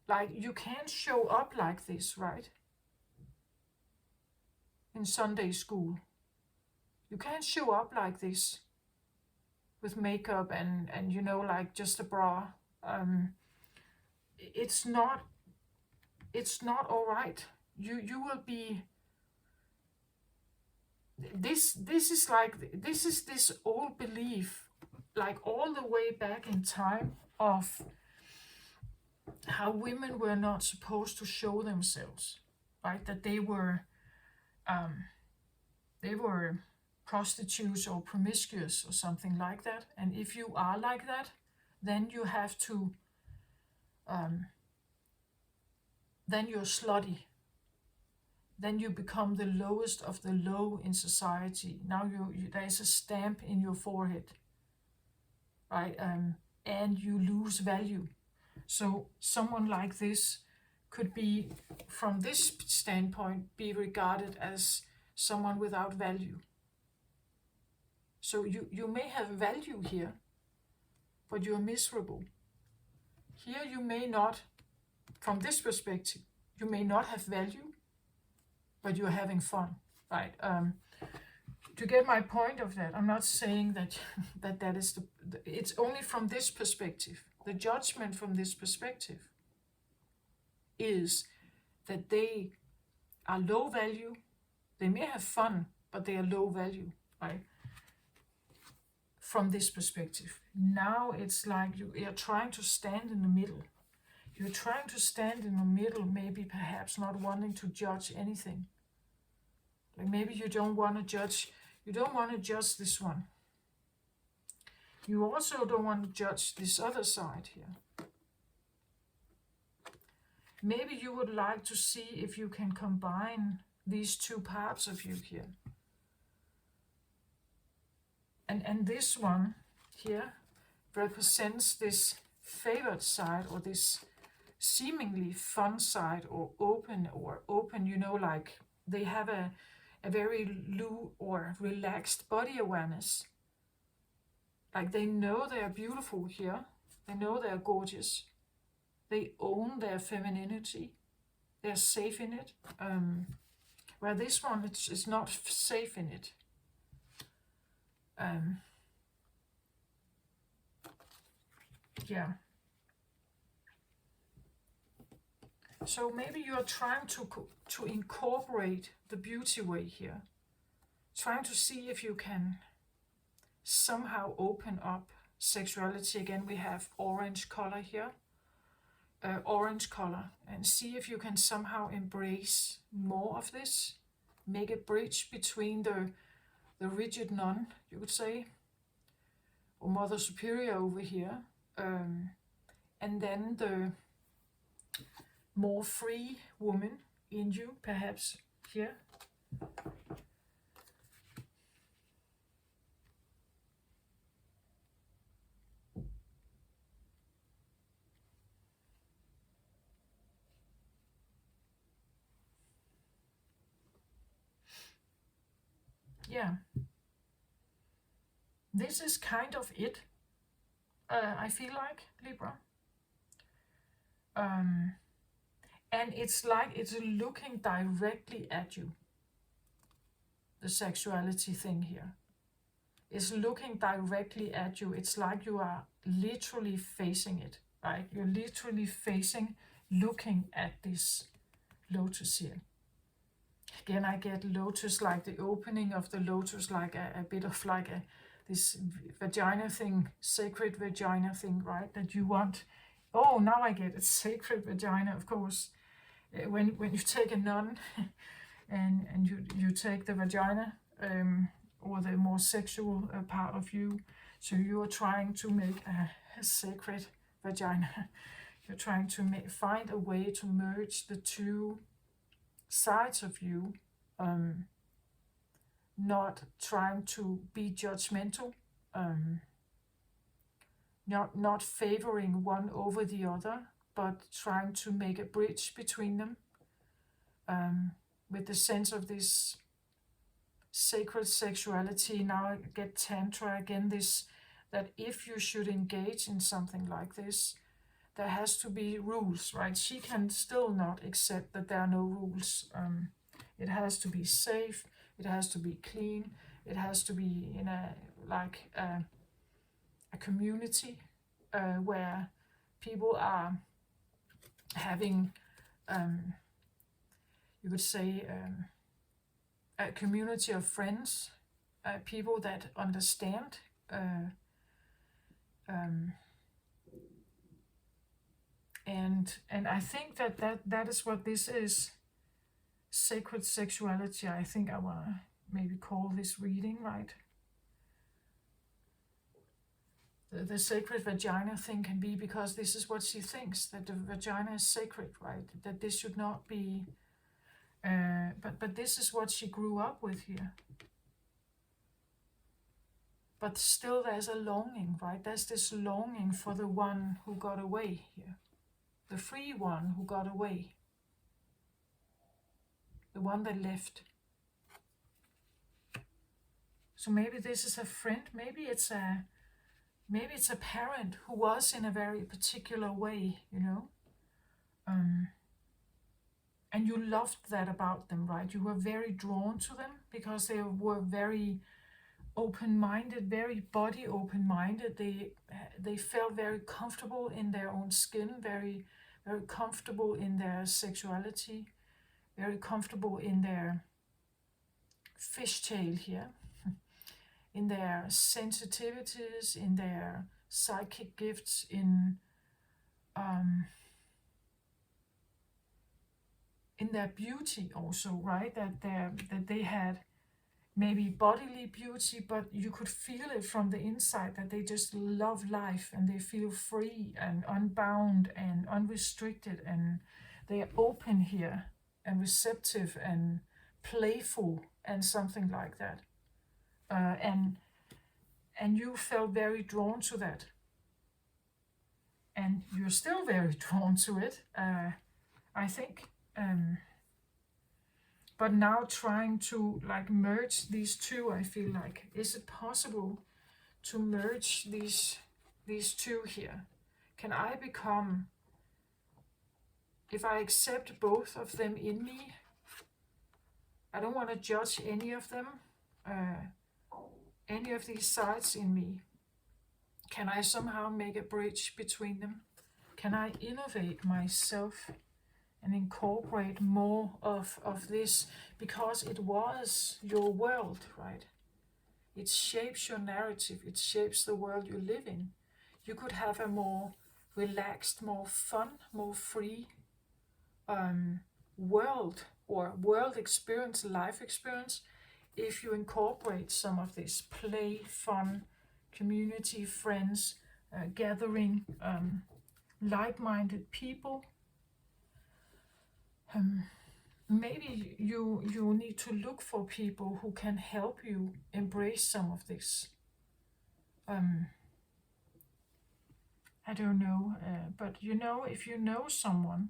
Like you can't show up like this, right? In Sunday school. You can't show up like this with makeup and you know, like just a bra. It's not all right. You will be this is like this old belief, like all the way back in time, of how women were not supposed to show themselves, right? That they were prostitutes or promiscuous or something like that. And if you are like that, then you have to then you're slutty. Then you become the lowest of the low in society. Now there's a stamp in your forehead, right? And you lose value. So someone like this could be, from this standpoint, be regarded as someone without value. So you may have value here, but you're miserable. Here you may not, from this perspective, you may not have value, but you're having fun, right? To get my point of that, I'm not saying that that is it's only from this perspective. The judgment from this perspective is that they are low value. They may have fun, but they are low value, right? From this perspective. Now it's like you're trying to stand in the middle. You're trying to stand in the middle, maybe perhaps not wanting to judge anything. Like maybe you don't want to judge this one. You also don't want to judge this other side here. Maybe you would like to see if you can combine these two parts of you here. And this one here represents this favored side, or this seemingly fun side, or open, you know, like they have a very low or relaxed body awareness. Like they know they are beautiful here. They know they are gorgeous. They own their femininity. They're safe in it. Where this one is not safe in it. Yeah. So maybe you're trying to incorporate the beauty way here. Trying to see if you can somehow open up sexuality. Again, we have orange color here. Orange color. And see if you can somehow embrace more of this. Make a bridge between the rigid nun, you could say, or Mother Superior over here. And then the more free woman in you, perhaps here. Yeah. This is kind of it, I feel like, Libra. And it's like it's looking directly at you. The sexuality thing here is looking directly at you. It's like you are literally facing it, right? You're literally looking at this lotus here. Again, I get lotus, like the opening of the lotus, like a bit of like this vagina thing, sacred vagina thing, right? That you want. Oh, now I get it. Sacred vagina, of course. When you take a nun and you take the vagina, or the more sexual part of you, so you are trying to make a sacred vagina. You're trying to find a way to merge the two sides of you, not trying to be judgmental, not favoring one over the other, but trying to make a bridge between them, with the sense of this sacred sexuality. Now I get Tantra again, this, that if you should engage in something like this, there has to be rules, right? She can still not accept that there are no rules. It has to be safe, it has to be clean, it has to be in a community where people are having, you could say, a community of friends, people that understand, and I think that is what this is. Sacred sexuality, I think I want to maybe call this reading, right? The sacred vagina thing can be because this is what she thinks, that the vagina is sacred, right? That this should not be, but this is what she grew up with here. But still there's a longing, right? There's this longing for the one who got away here. The free one who got away. The one that left. So maybe this is a friend, maybe it's a parent who was in a very particular way, you know. And you loved that about them, right? You were very drawn to them because they were very open-minded, very body open-minded. They felt very comfortable in their own skin, very, very comfortable in their sexuality, very comfortable in their fishtail here, in their sensitivities, in their psychic gifts, in their beauty also, right? That they had maybe bodily beauty, but you could feel it from the inside that they just love life and they feel free and unbound and unrestricted, and they are open here and receptive and playful and something like that. And you felt very drawn to that. and you're still very drawn to it, I think. But now trying to like merge these two, I feel like, is it possible to merge these two here? Can I become, if I accept both of them in me, I don't want to judge any of them, any of these sides in me. Can I somehow make a bridge between them? Can I innovate myself and incorporate more of this? Because it was your world, right? It shapes your narrative. It shapes the world you live in. You could have a more relaxed, more fun, more free world or world experience, life experience, if you incorporate some of this play, fun, community, friends, gathering, like-minded people. Maybe you need to look for people who can help you embrace some of this. I don't know, but you know, if you know someone,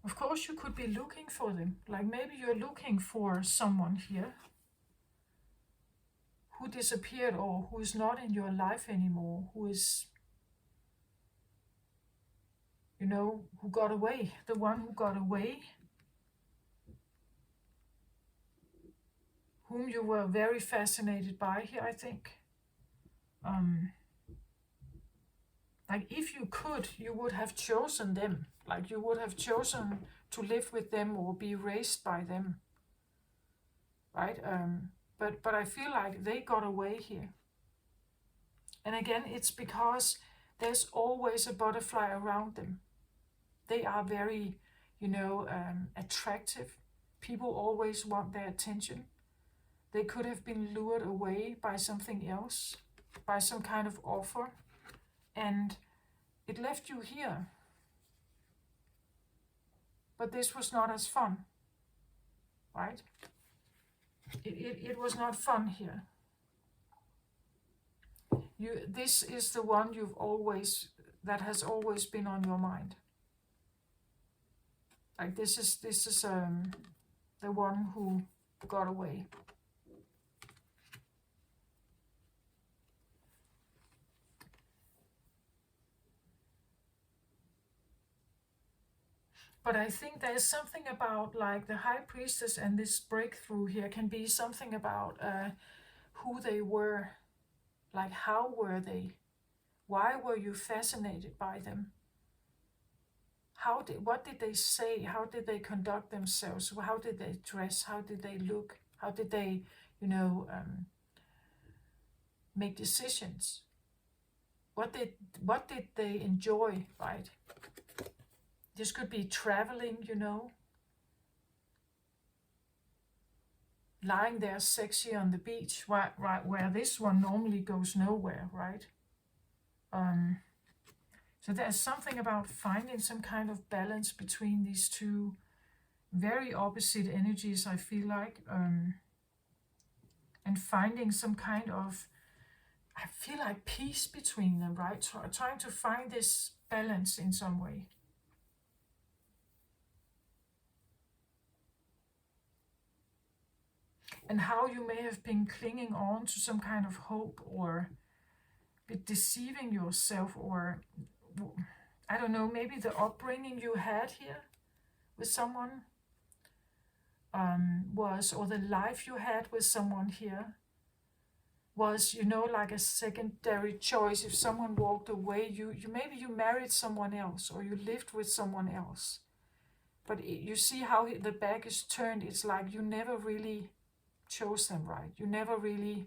of course you could be looking for them. Like maybe you're looking for someone here who disappeared or who is not in your life anymore, who is, you know, who got away, the one who got away, whom you were very fascinated by here, I think. Like if you could, you would have chosen them. Like you would have chosen to live with them or be raised by them, right? But I feel like they got away here. And again, it's because there's always a butterfly around them. They are very, you know, attractive. People always want their attention. They could have been lured away by something else, by some kind of offer, and it left you here. But this was not as fun, right? It was not fun here. This is the one that has always been on your mind. Like this is the one who got away. But I think there's something about like the High Priestess and this breakthrough here can be something about who they were, like how were they? Why were you fascinated by them? What did they say? How did they conduct themselves? How did they dress? How did they look? How did they, you know, make decisions? What did they enjoy, right? This could be traveling, you know, lying there sexy on the beach, right, where this one normally goes nowhere, right? So there's something about finding some kind of balance between these two very opposite energies, I feel like, and finding some kind of, I feel like, peace between them, right? Trying to find this balance in some way. And how you may have been clinging on to some kind of hope or be deceiving yourself, or I don't know, maybe the upbringing you had here with someone was, or the life you had with someone here was, you know, like a secondary choice. If someone walked away, you maybe you married someone else or you lived with someone else. But you see how the back is turned. It's like you never really chose them, right? You never really,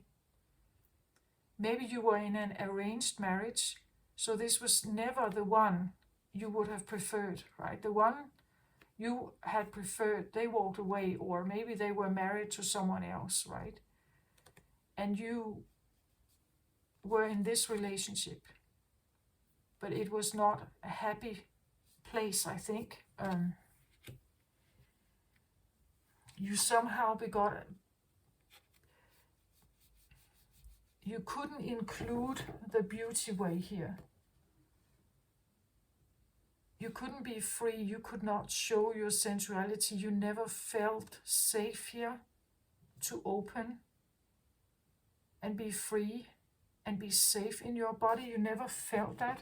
maybe you were in an arranged marriage, so this was never the one you would have preferred, right? The one you had preferred, they walked away, or maybe they were married to someone else, right? And you were in this relationship, but it was not a happy place, I think. You somehow you couldn't include the beauty way here. you couldn't be free, you could not show your sensuality, you never felt safe here to open and be free and be safe in your body. You never felt that.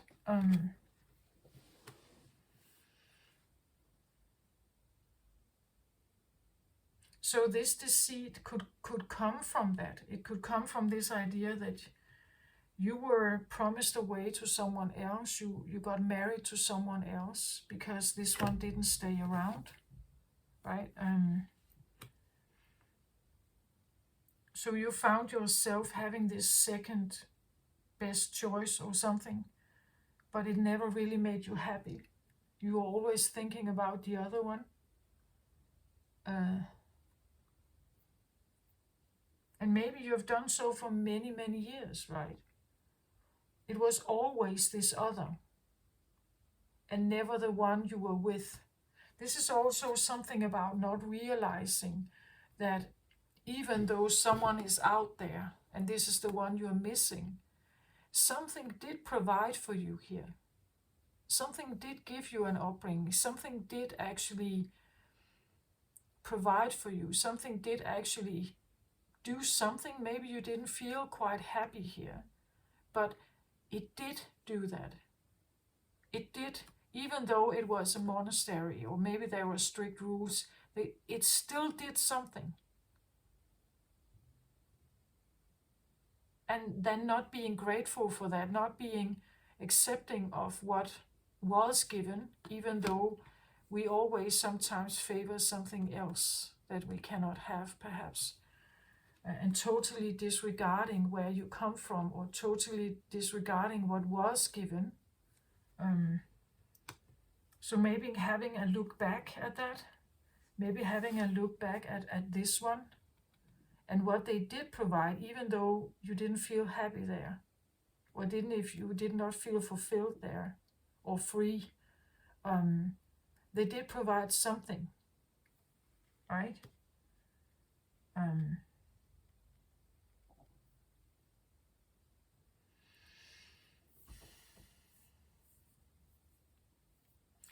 So this deceit could come from that. It could come from this idea that you were promised away to someone else. You got married to someone else because this one didn't stay around, right? So you found yourself having this second best choice or something, but it never really made you happy. You were always thinking about the other one. And maybe you have done so for many, many years, right? It was always this other, and never the one you were with. This is also something about not realizing that even though someone is out there, and this is the one you're missing, something did provide for you here. Something did give you an upbringing. Something did actually provide for you. Something did actually do something. Maybe you didn't feel quite happy here, but it did do that. It did, even though it was a monastery or maybe there were strict rules, it still did something. And then not being grateful for that, not being accepting of what was given, even though we always sometimes favor something else that we cannot have, perhaps. And totally disregarding where you come from, or totally disregarding what was given. So maybe having a look back at that, maybe having a look back at this one, and what they did provide, even though you didn't feel happy there, or if you did not feel fulfilled there, or free, they did provide something, right?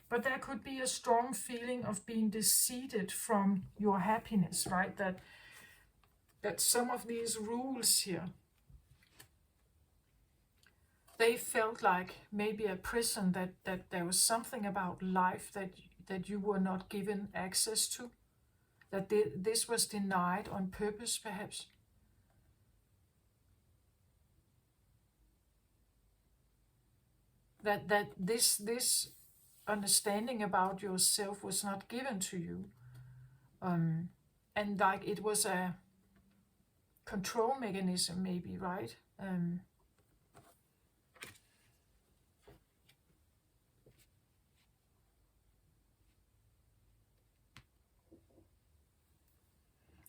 But there could be a strong feeling of being deceived from your happiness, right? That some of these rules here, they felt like maybe a prison, that there was something about life that you were not given access to, that this was denied on purpose, perhaps. That this understanding about yourself was not given to you, and like it was a control mechanism, maybe, right?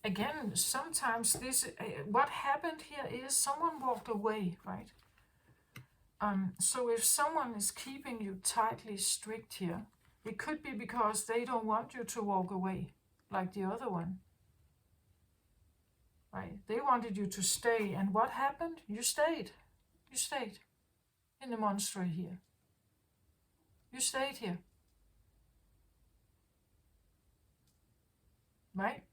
Again, sometimes this, what happened here is someone walked away, right? So if someone is keeping you tightly strict here, it could be because they don't want you to walk away like the other one, right? They wanted you to stay, and what happened? You stayed. You stayed in the monastery here. You stayed here, right?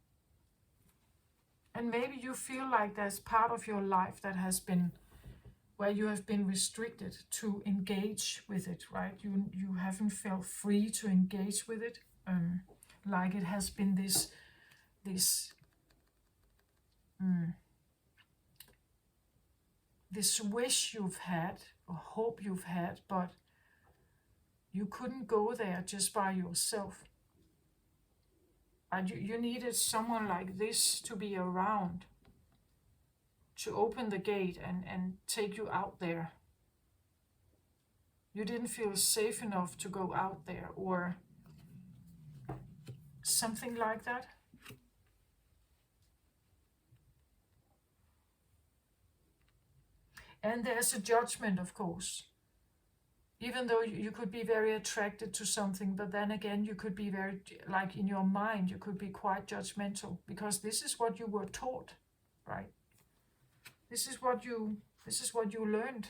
And maybe you feel like there's part of your life that has been, where you have been restricted to engage with it, right? You haven't felt free to engage with it, like it has been this wish you've had, or hope you've had, but you couldn't go there just by yourself. And you needed someone like this to be around, to open the gate and take you out there. You didn't feel safe enough to go out there, or something like that. And there's a judgment, of course. Even though you could be very attracted to something, but then again, you could be very, like in your mind, you could be quite judgmental, because this is what you were taught, right? This is what you learned.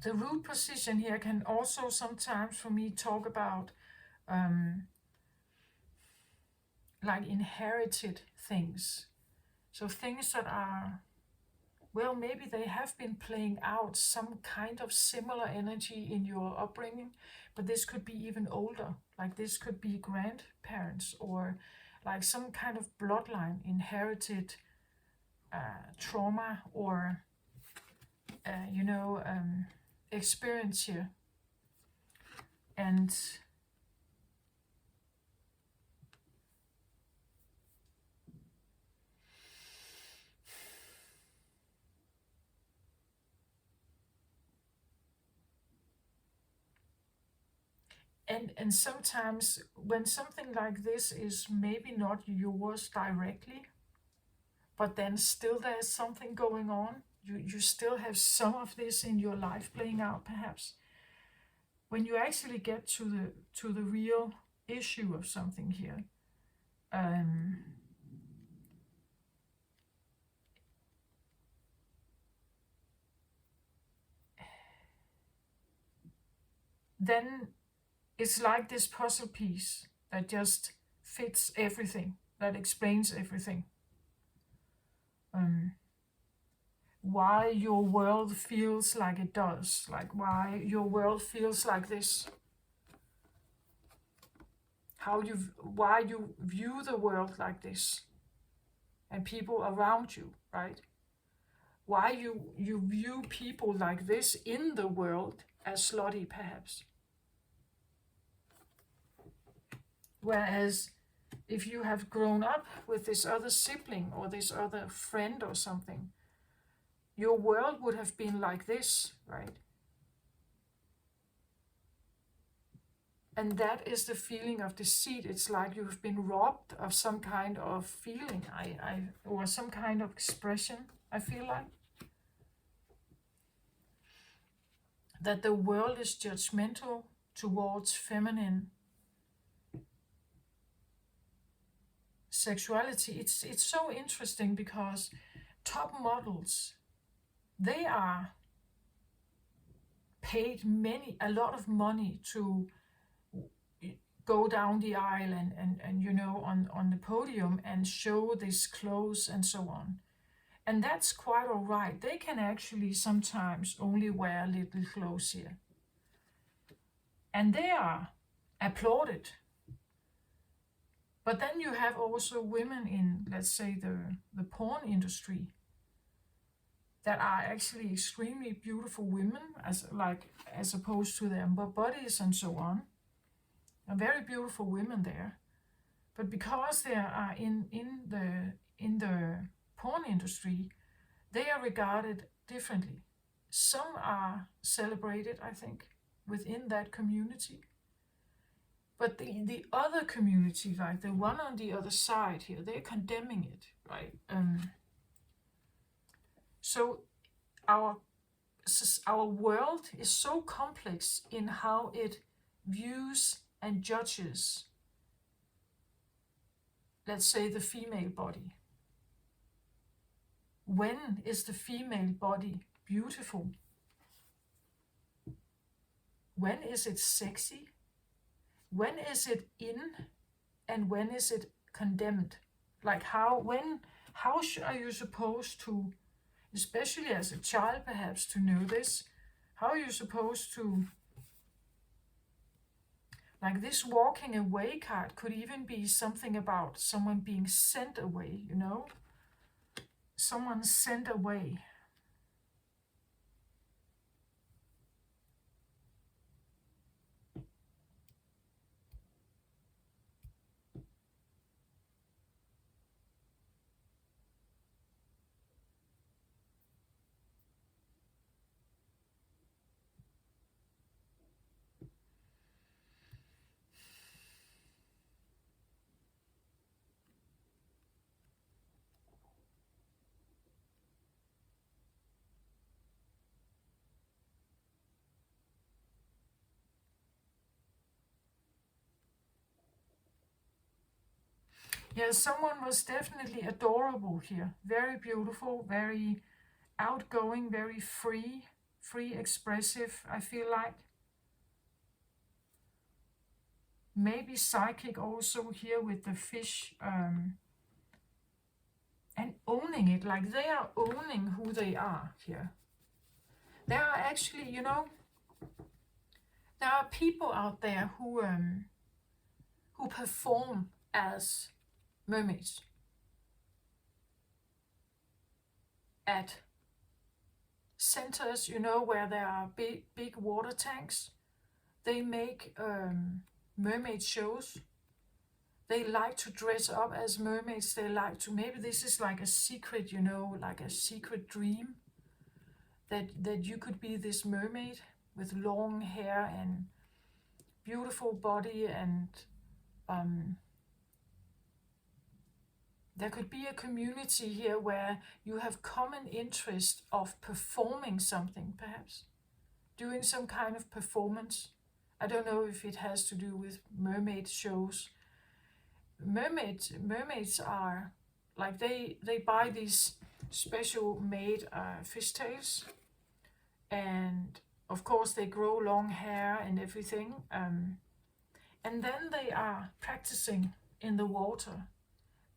The root position here can also sometimes for me talk about like inherited things. So things that are, well, maybe they have been playing out some kind of similar energy in your upbringing, but this could be even older. Like this could be grandparents or like some kind of bloodline inherited trauma or, experience here. And and sometimes when something like this is maybe not yours directly, but then still there's something going on, you still have some of this in your life playing out perhaps. When you actually get to the real issue of something here, then it's like this puzzle piece that just fits everything, that explains everything. Why your world feels like it does, like why your world feels like this, why you view the world like this, and people around you, right? Why you view people like this in the world as slutty, perhaps. Whereas if you have grown up with this other sibling or this other friend or something, your world would have been like this, right? And that is the feeling of deceit. It's like you've been robbed of some kind of feeling, or some kind of expression, I feel like. That the world is judgmental towards feminine sexuality. It's so interesting because top models, they are paid a lot of money to go down the aisle and on the podium and show this clothes and so on. And that's quite all right. They can actually sometimes only wear little clothes here. And they are applauded. But then you have also women in, let's say, the porn industry that are actually extremely beautiful women, as opposed to their bodies and so on. Are very beautiful women there. But because they are in the porn industry, they are regarded differently. Some are celebrated, I think, within that community. But the other community, like the one on the other side here, they're condemning it, right? So our world is so complex in how it views and judges, let's say, the female body. When is the female body beautiful? When is it sexy? When is it in? And when is it condemned? Like how are you supposed to, especially as a child perhaps, to know this? How are you supposed to, like this walking away card could even be something about someone being sent away, Someone sent away. Yeah, someone was definitely adorable here. Very beautiful, very outgoing, very free free, expressive, I feel like. Maybe psychic also here with the fish, and owning it, like they are owning who they are here. There are actually, you know, there are people out there who perform as mermaids at centers, you know, where there are big water tanks. They make mermaid shows. They like to dress up as mermaids. They like to, maybe this is like a secret, you know, like a secret dream that you could be this mermaid with long hair and beautiful body, and there could be a community here where you have common interest of performing something, perhaps doing some kind of performance. I don't know if it has to do with mermaid shows. Mermaids are like, they buy these special made fishtails, and of course they grow long hair and everything, and then they are practicing in the water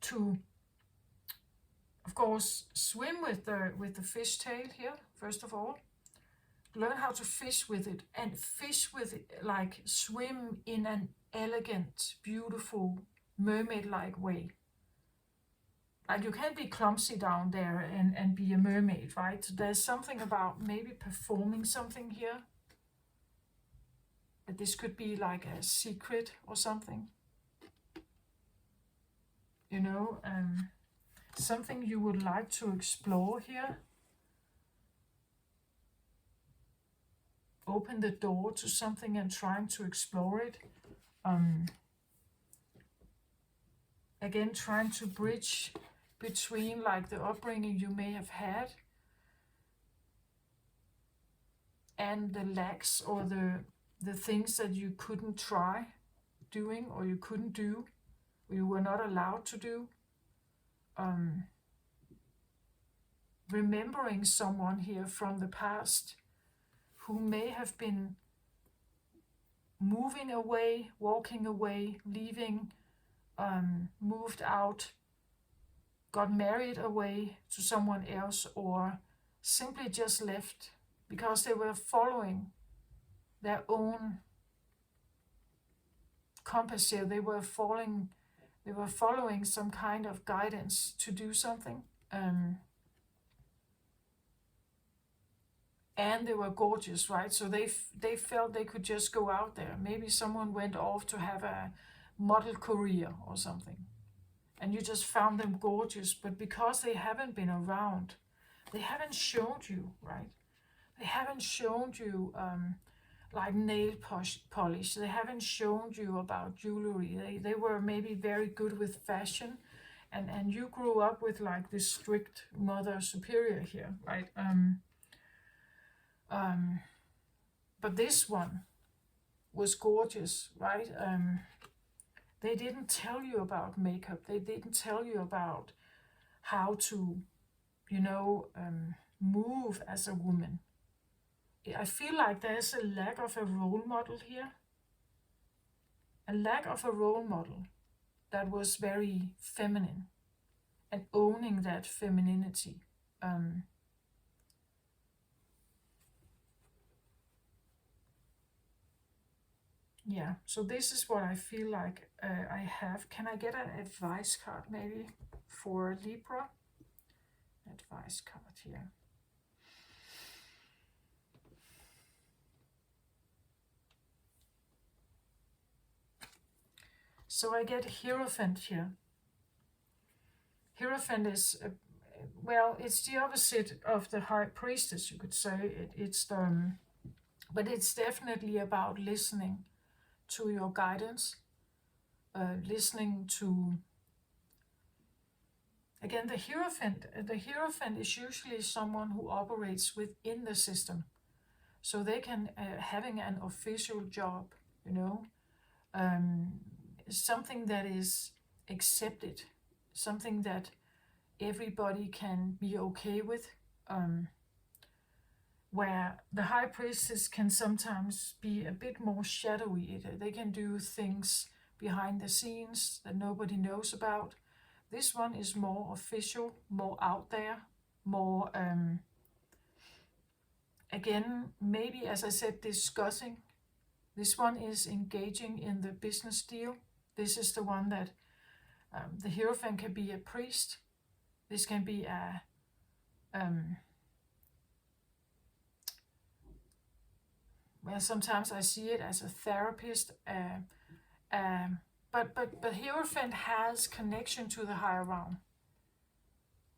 to, of course, swim with the fishtail here, first of all, learn how to fish with it, and fish with it, like swim in an elegant, beautiful, mermaid-like way. Like, you can't be clumsy down there and be a mermaid, right? There's something about maybe performing something here. But this could be like a secret or something. You know, something you would like to explore here. Open the door to something and trying to explore it. Again, trying to bridge between like the upbringing you may have had and the lacks or the things that you couldn't try doing, or you couldn't do, or you were not allowed to do. Remembering someone here from the past who may have been moving away, walking away, leaving, moved out, got married away to someone else, or simply just left because they were following their own compass here. They were following some kind of guidance to do something. And they were gorgeous, right? So they felt they could just go out there. Maybe someone went off to have a model career or something, and you just found them gorgeous, but because they haven't been around, they haven't showed you, right? They haven't shown you like nail polish. They haven't shown you about jewelry. They were maybe very good with fashion, and you grew up with like this strict mother superior here, right? But this one was gorgeous, right? They didn't tell you about makeup. They didn't tell you about how to, you know, move as a woman. I feel like there's a lack of a role model here. A lack of a role model that was very feminine and owning that femininity. Yeah, so this is what I feel like I have. Can I get an advice card maybe for Libra? Advice card here. So I get Hierophant here. Hierophant is, well, it's the opposite of the High Priestess, you could say. But it's definitely about listening to your guidance, listening to, again, the Hierophant. The Hierophant is usually someone who operates within the system, so they can having an official job, you know, something that is accepted, something that everybody can be okay with. where the high priestess can sometimes be a bit more shadowy. They can do things behind the scenes that nobody knows about. This one is more official, more out there, more, again, maybe, as I said, discussing. This one is engaging in the business deal. This is the one that the Hierophant can be a priest. This can be a well, sometimes I see it as a therapist, but Hierophant has connection to the higher realm.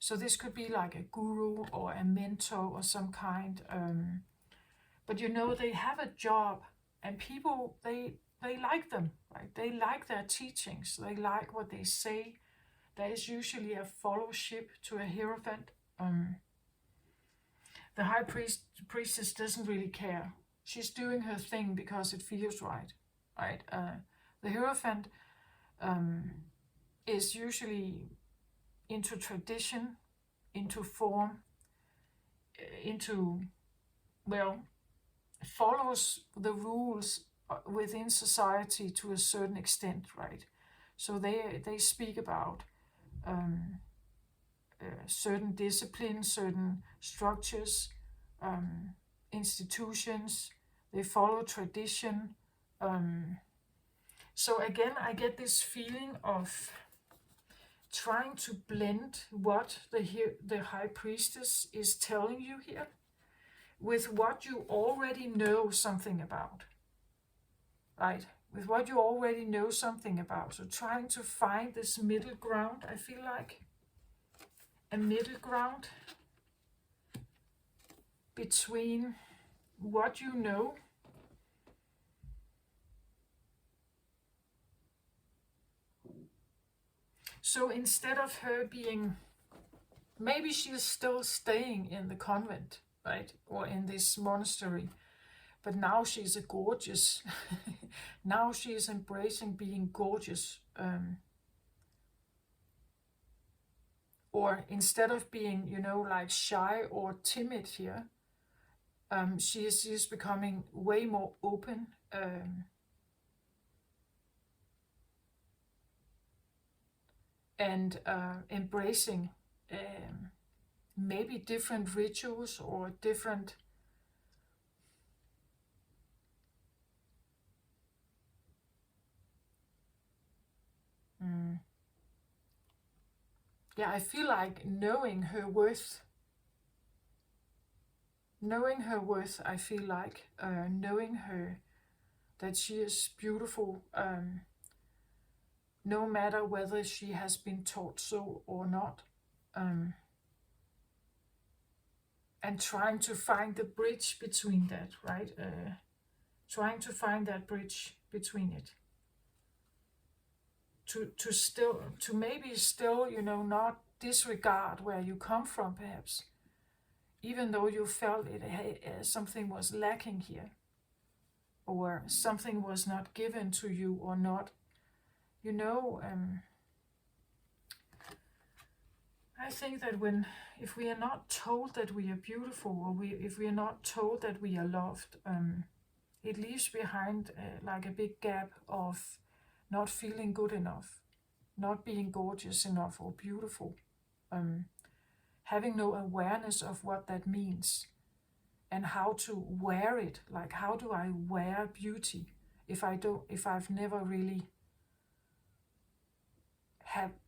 So this could be like a guru or a mentor or some kind. But you know, they have a job, and people, they like them, right? They like their teachings. They like what they say. There is usually a fellowship to a Hierophant. The high priestess doesn't really care. She's doing her thing because it feels right, right? The Hierophant is usually into tradition, into form, into, well, follows the rules within society to a certain extent, right? So they speak about certain disciplines, certain structures, institutions. They follow tradition. So again, I get this feeling of trying to blend what the high priestess is telling you here with what you already know something about, right? With what you already know something about. So trying to find this middle ground, I feel like a middle ground between what you know so instead of her being, maybe she's still staying in the convent, right, or in this monastery, but now she's a gorgeous now she is embracing being gorgeous, or instead of being, you know, like shy or timid here, she is becoming way more open, and embracing maybe different rituals or different yeah, I feel like knowing her worth, I feel like knowing her, that she is beautiful, no matter whether she has been taught so or not, and trying to find the bridge between that, right? Trying to find that bridge between it. To maybe still, you know, not disregard where you come from, perhaps, even though you felt something was lacking here, or something was not given to you, or not, you know. I think that if we are not told that we are beautiful, or if we are not told that we are loved, it leaves behind like a big gap of not feeling good enough, not being gorgeous enough or beautiful, having no awareness of what that means and how to wear it. Like, how do I wear beauty if I've never really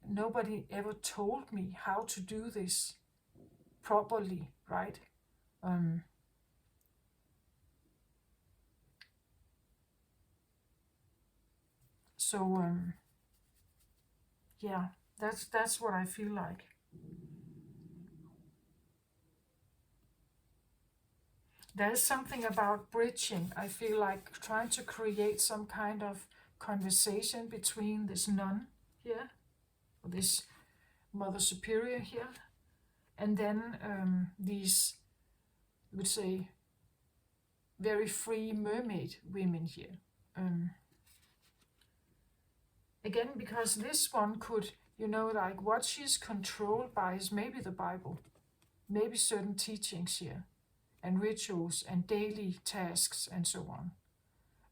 nobody ever told me how to do this properly, right? So yeah, that's what I feel like. There's something about bridging. I feel like trying to create some kind of conversation between this nun here, or this Mother Superior here, and then these, you would say, very free mermaid women here. Again, because this one could, you know, like what she's controlled by is maybe the Bible, maybe certain teachings here. and rituals and daily tasks and so on.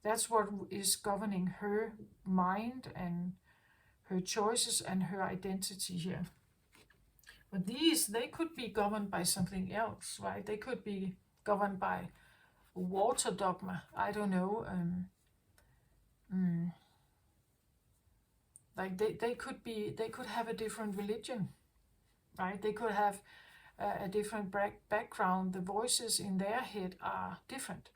That's what is governing her mind and her choices and her identity here. But these, they could be governed by something else, right? They could be governed by water dogma. I don't know. Like they could have a different religion, right? They could have a different background. The voices in their head are different.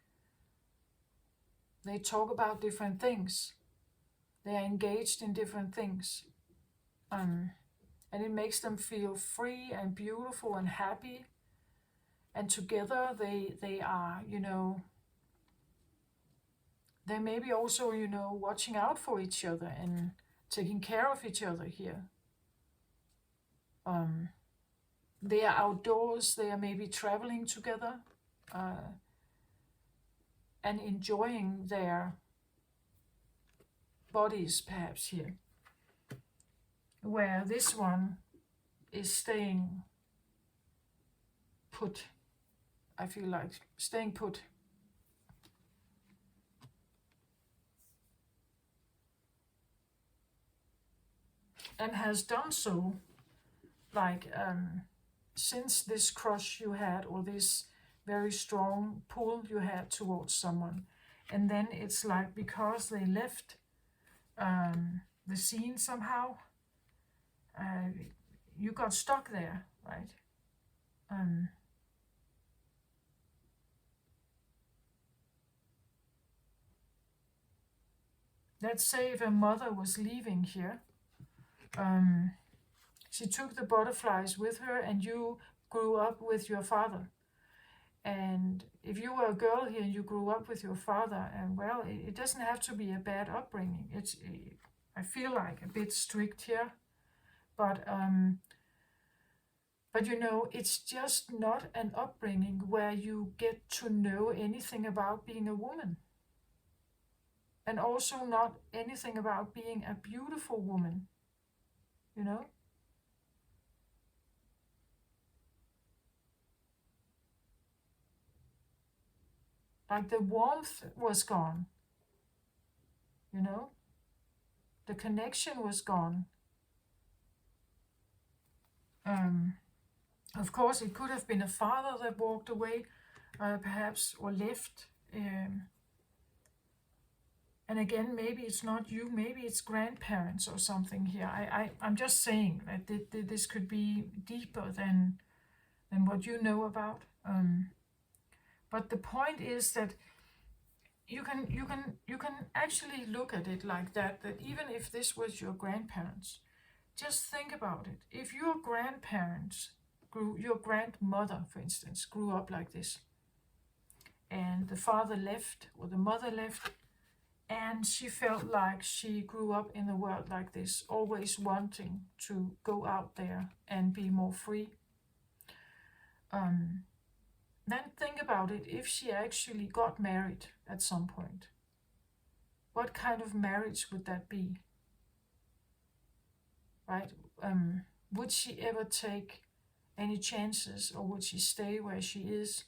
They talk about different things. They are engaged in different things. And it makes them feel free and beautiful and happy. And together they are, they may be also, watching out for each other and taking care of each other here. They are outdoors, they are maybe traveling together and enjoying their bodies perhaps here. Where this one is staying put. I feel like staying put. And has done so, like since this crush you had, or this very strong pull you had towards someone. And then it's like, because they left the scene somehow, you got stuck there, right? Let's say if a mother was leaving here, she took the butterflies with her, and you grew up with your father. And if you were a girl here and you grew up with your father, and well, it doesn't have to be a bad upbringing. I feel like a bit strict here, but it's just not an upbringing where you get to know anything about being a woman. And also not anything about being a beautiful woman, Like the warmth was gone, the connection was gone. Of course, it could have been a father that walked away, perhaps, or left. And again, maybe it's not you, maybe it's grandparents or something here. I'm just saying that this could be deeper than what you know about. But the point is that you can actually look at it like that even if this was your grandparents, just think about it. If your grandparents your grandmother, for instance, grew up like this, and the father left or the mother left, and she felt like she grew up in the world like this, always wanting to go out there and be more free. Then think about it, if she actually got married at some point. What kind of marriage would that be? Right? Would she ever take any chances, or would she stay where she is?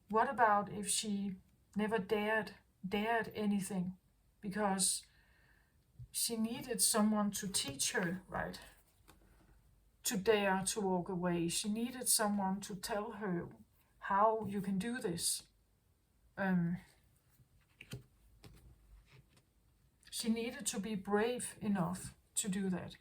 What about if she never dared anything because she needed someone to teach her, right? To dare to walk away. She needed someone to tell her how you can do this. She needed to be brave enough to do that.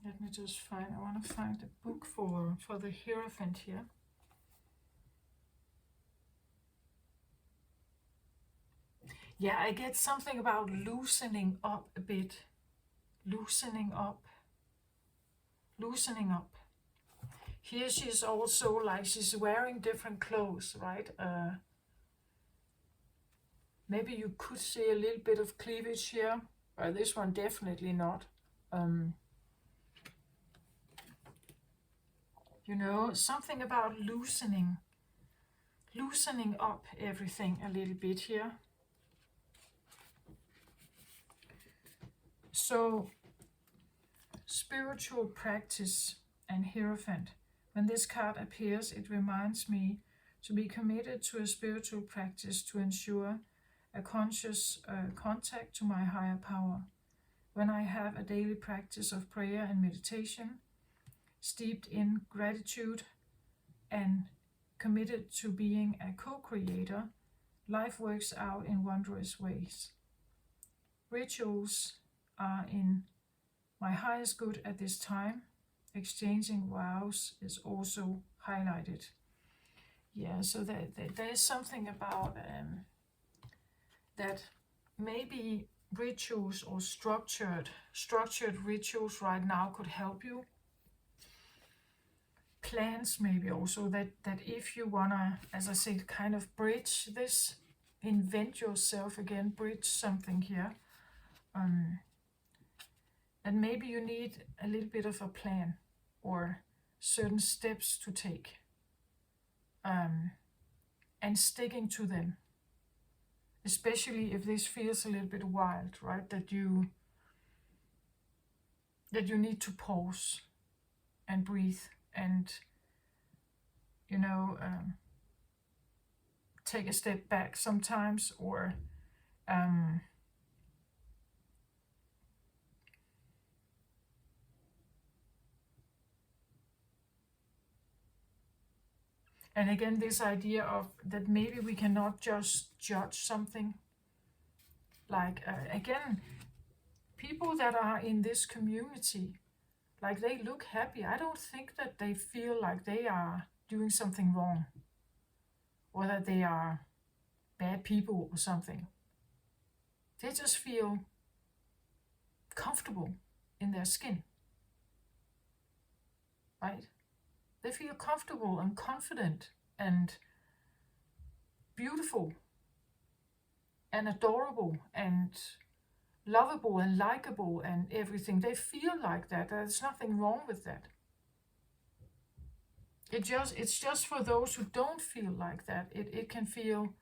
Let me just find, I want to find a book for the Hierophant here. Yeah, I get something about loosening up a bit. Loosening up. Loosening up. Here she's also like she's wearing different clothes, right? Maybe you could see a little bit of cleavage here. This one definitely not. You know, something about loosening up everything a little bit here. So, spiritual practice and Hierophant. When this card appears, it reminds me to be committed to a spiritual practice to ensure a conscious contact to my higher power. When I have a daily practice of prayer and meditation, steeped in gratitude and committed to being a co-creator, life works out in wondrous ways. Rituals are in my highest good at this time. Exchanging vows is also highlighted. Yeah, so there's something about that maybe rituals or structured rituals right now could help you. Plans maybe also that if you wanna, as I said, kind of bridge this, invent yourself again, bridge something here. And maybe you need a little bit of a plan or certain steps to take, and sticking to them, especially if this feels a little bit wild, right? That you need to pause and breathe and, you know, take a step back sometimes, or and again, this idea of that maybe we cannot just judge something. Like, again, people that are in this community, like they look happy. I don't think that they feel like they are doing something wrong or that they are bad people or something. They just feel comfortable in their skin, right? They feel comfortable and confident and beautiful and adorable and lovable and likable and everything. They feel like that. There's nothing wrong with that. It's just for those who don't feel like that. It can feel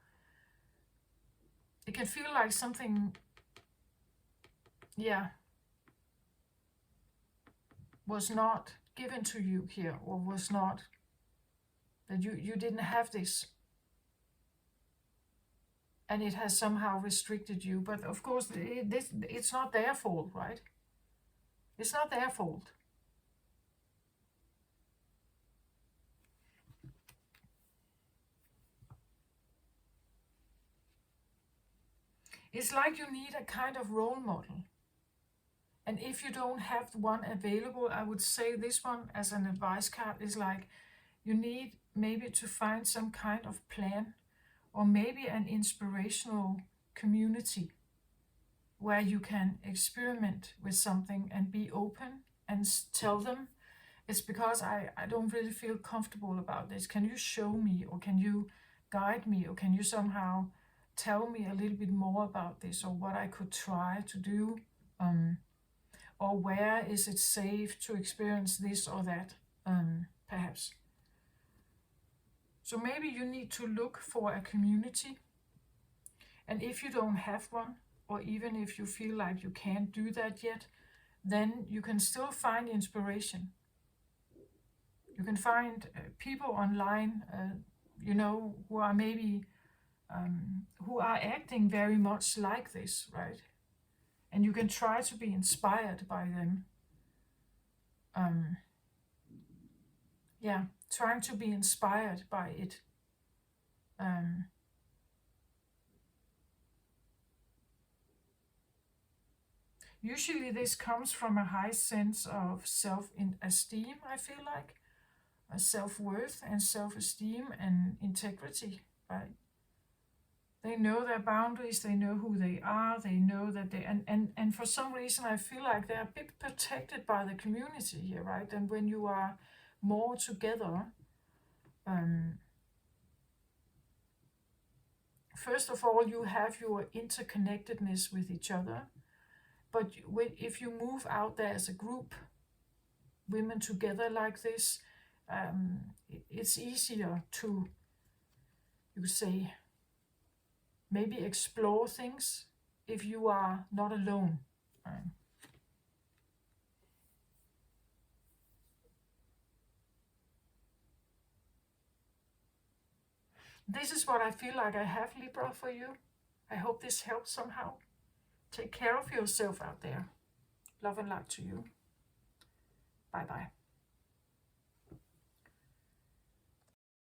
like something, yeah, was not given to you here, or was not, that you didn't have this, and it has somehow restricted you. But of course, it's not their fault, right? It's not their fault. It's like you need a kind of role model. And if you don't have one available, I would say this one as an advice card is like, you need maybe to find some kind of plan, or maybe an inspirational community where you can experiment with something and be open and tell them, it's because I don't really feel comfortable about this. Can you show me, or can you guide me, or can you somehow tell me a little bit more about this, or what I could try to do? Or where is it safe to experience this or that, perhaps. So maybe you need to look for a community. And if you don't have one, or even if you feel like you can't do that yet, then you can still find inspiration. You can find people online, who are maybe, who are acting very much like this, right? And you can try to be inspired by them. Trying to be inspired by it. Usually this comes from a high sense of self-esteem, I feel like. Self-worth and self-esteem and integrity, right? They know their boundaries, they know who they are, they know that they, and for some reason I feel like they're a bit protected by the community here, right? And when you are more together, first of all, you have your interconnectedness with each other, but if you move out there as a group, women together like this, it's easier to, you could say, maybe explore things if you are not alone. This is what I feel like I have, Libra, for you. I hope this helps somehow. Take care of yourself out there. Love and light to you. Bye bye.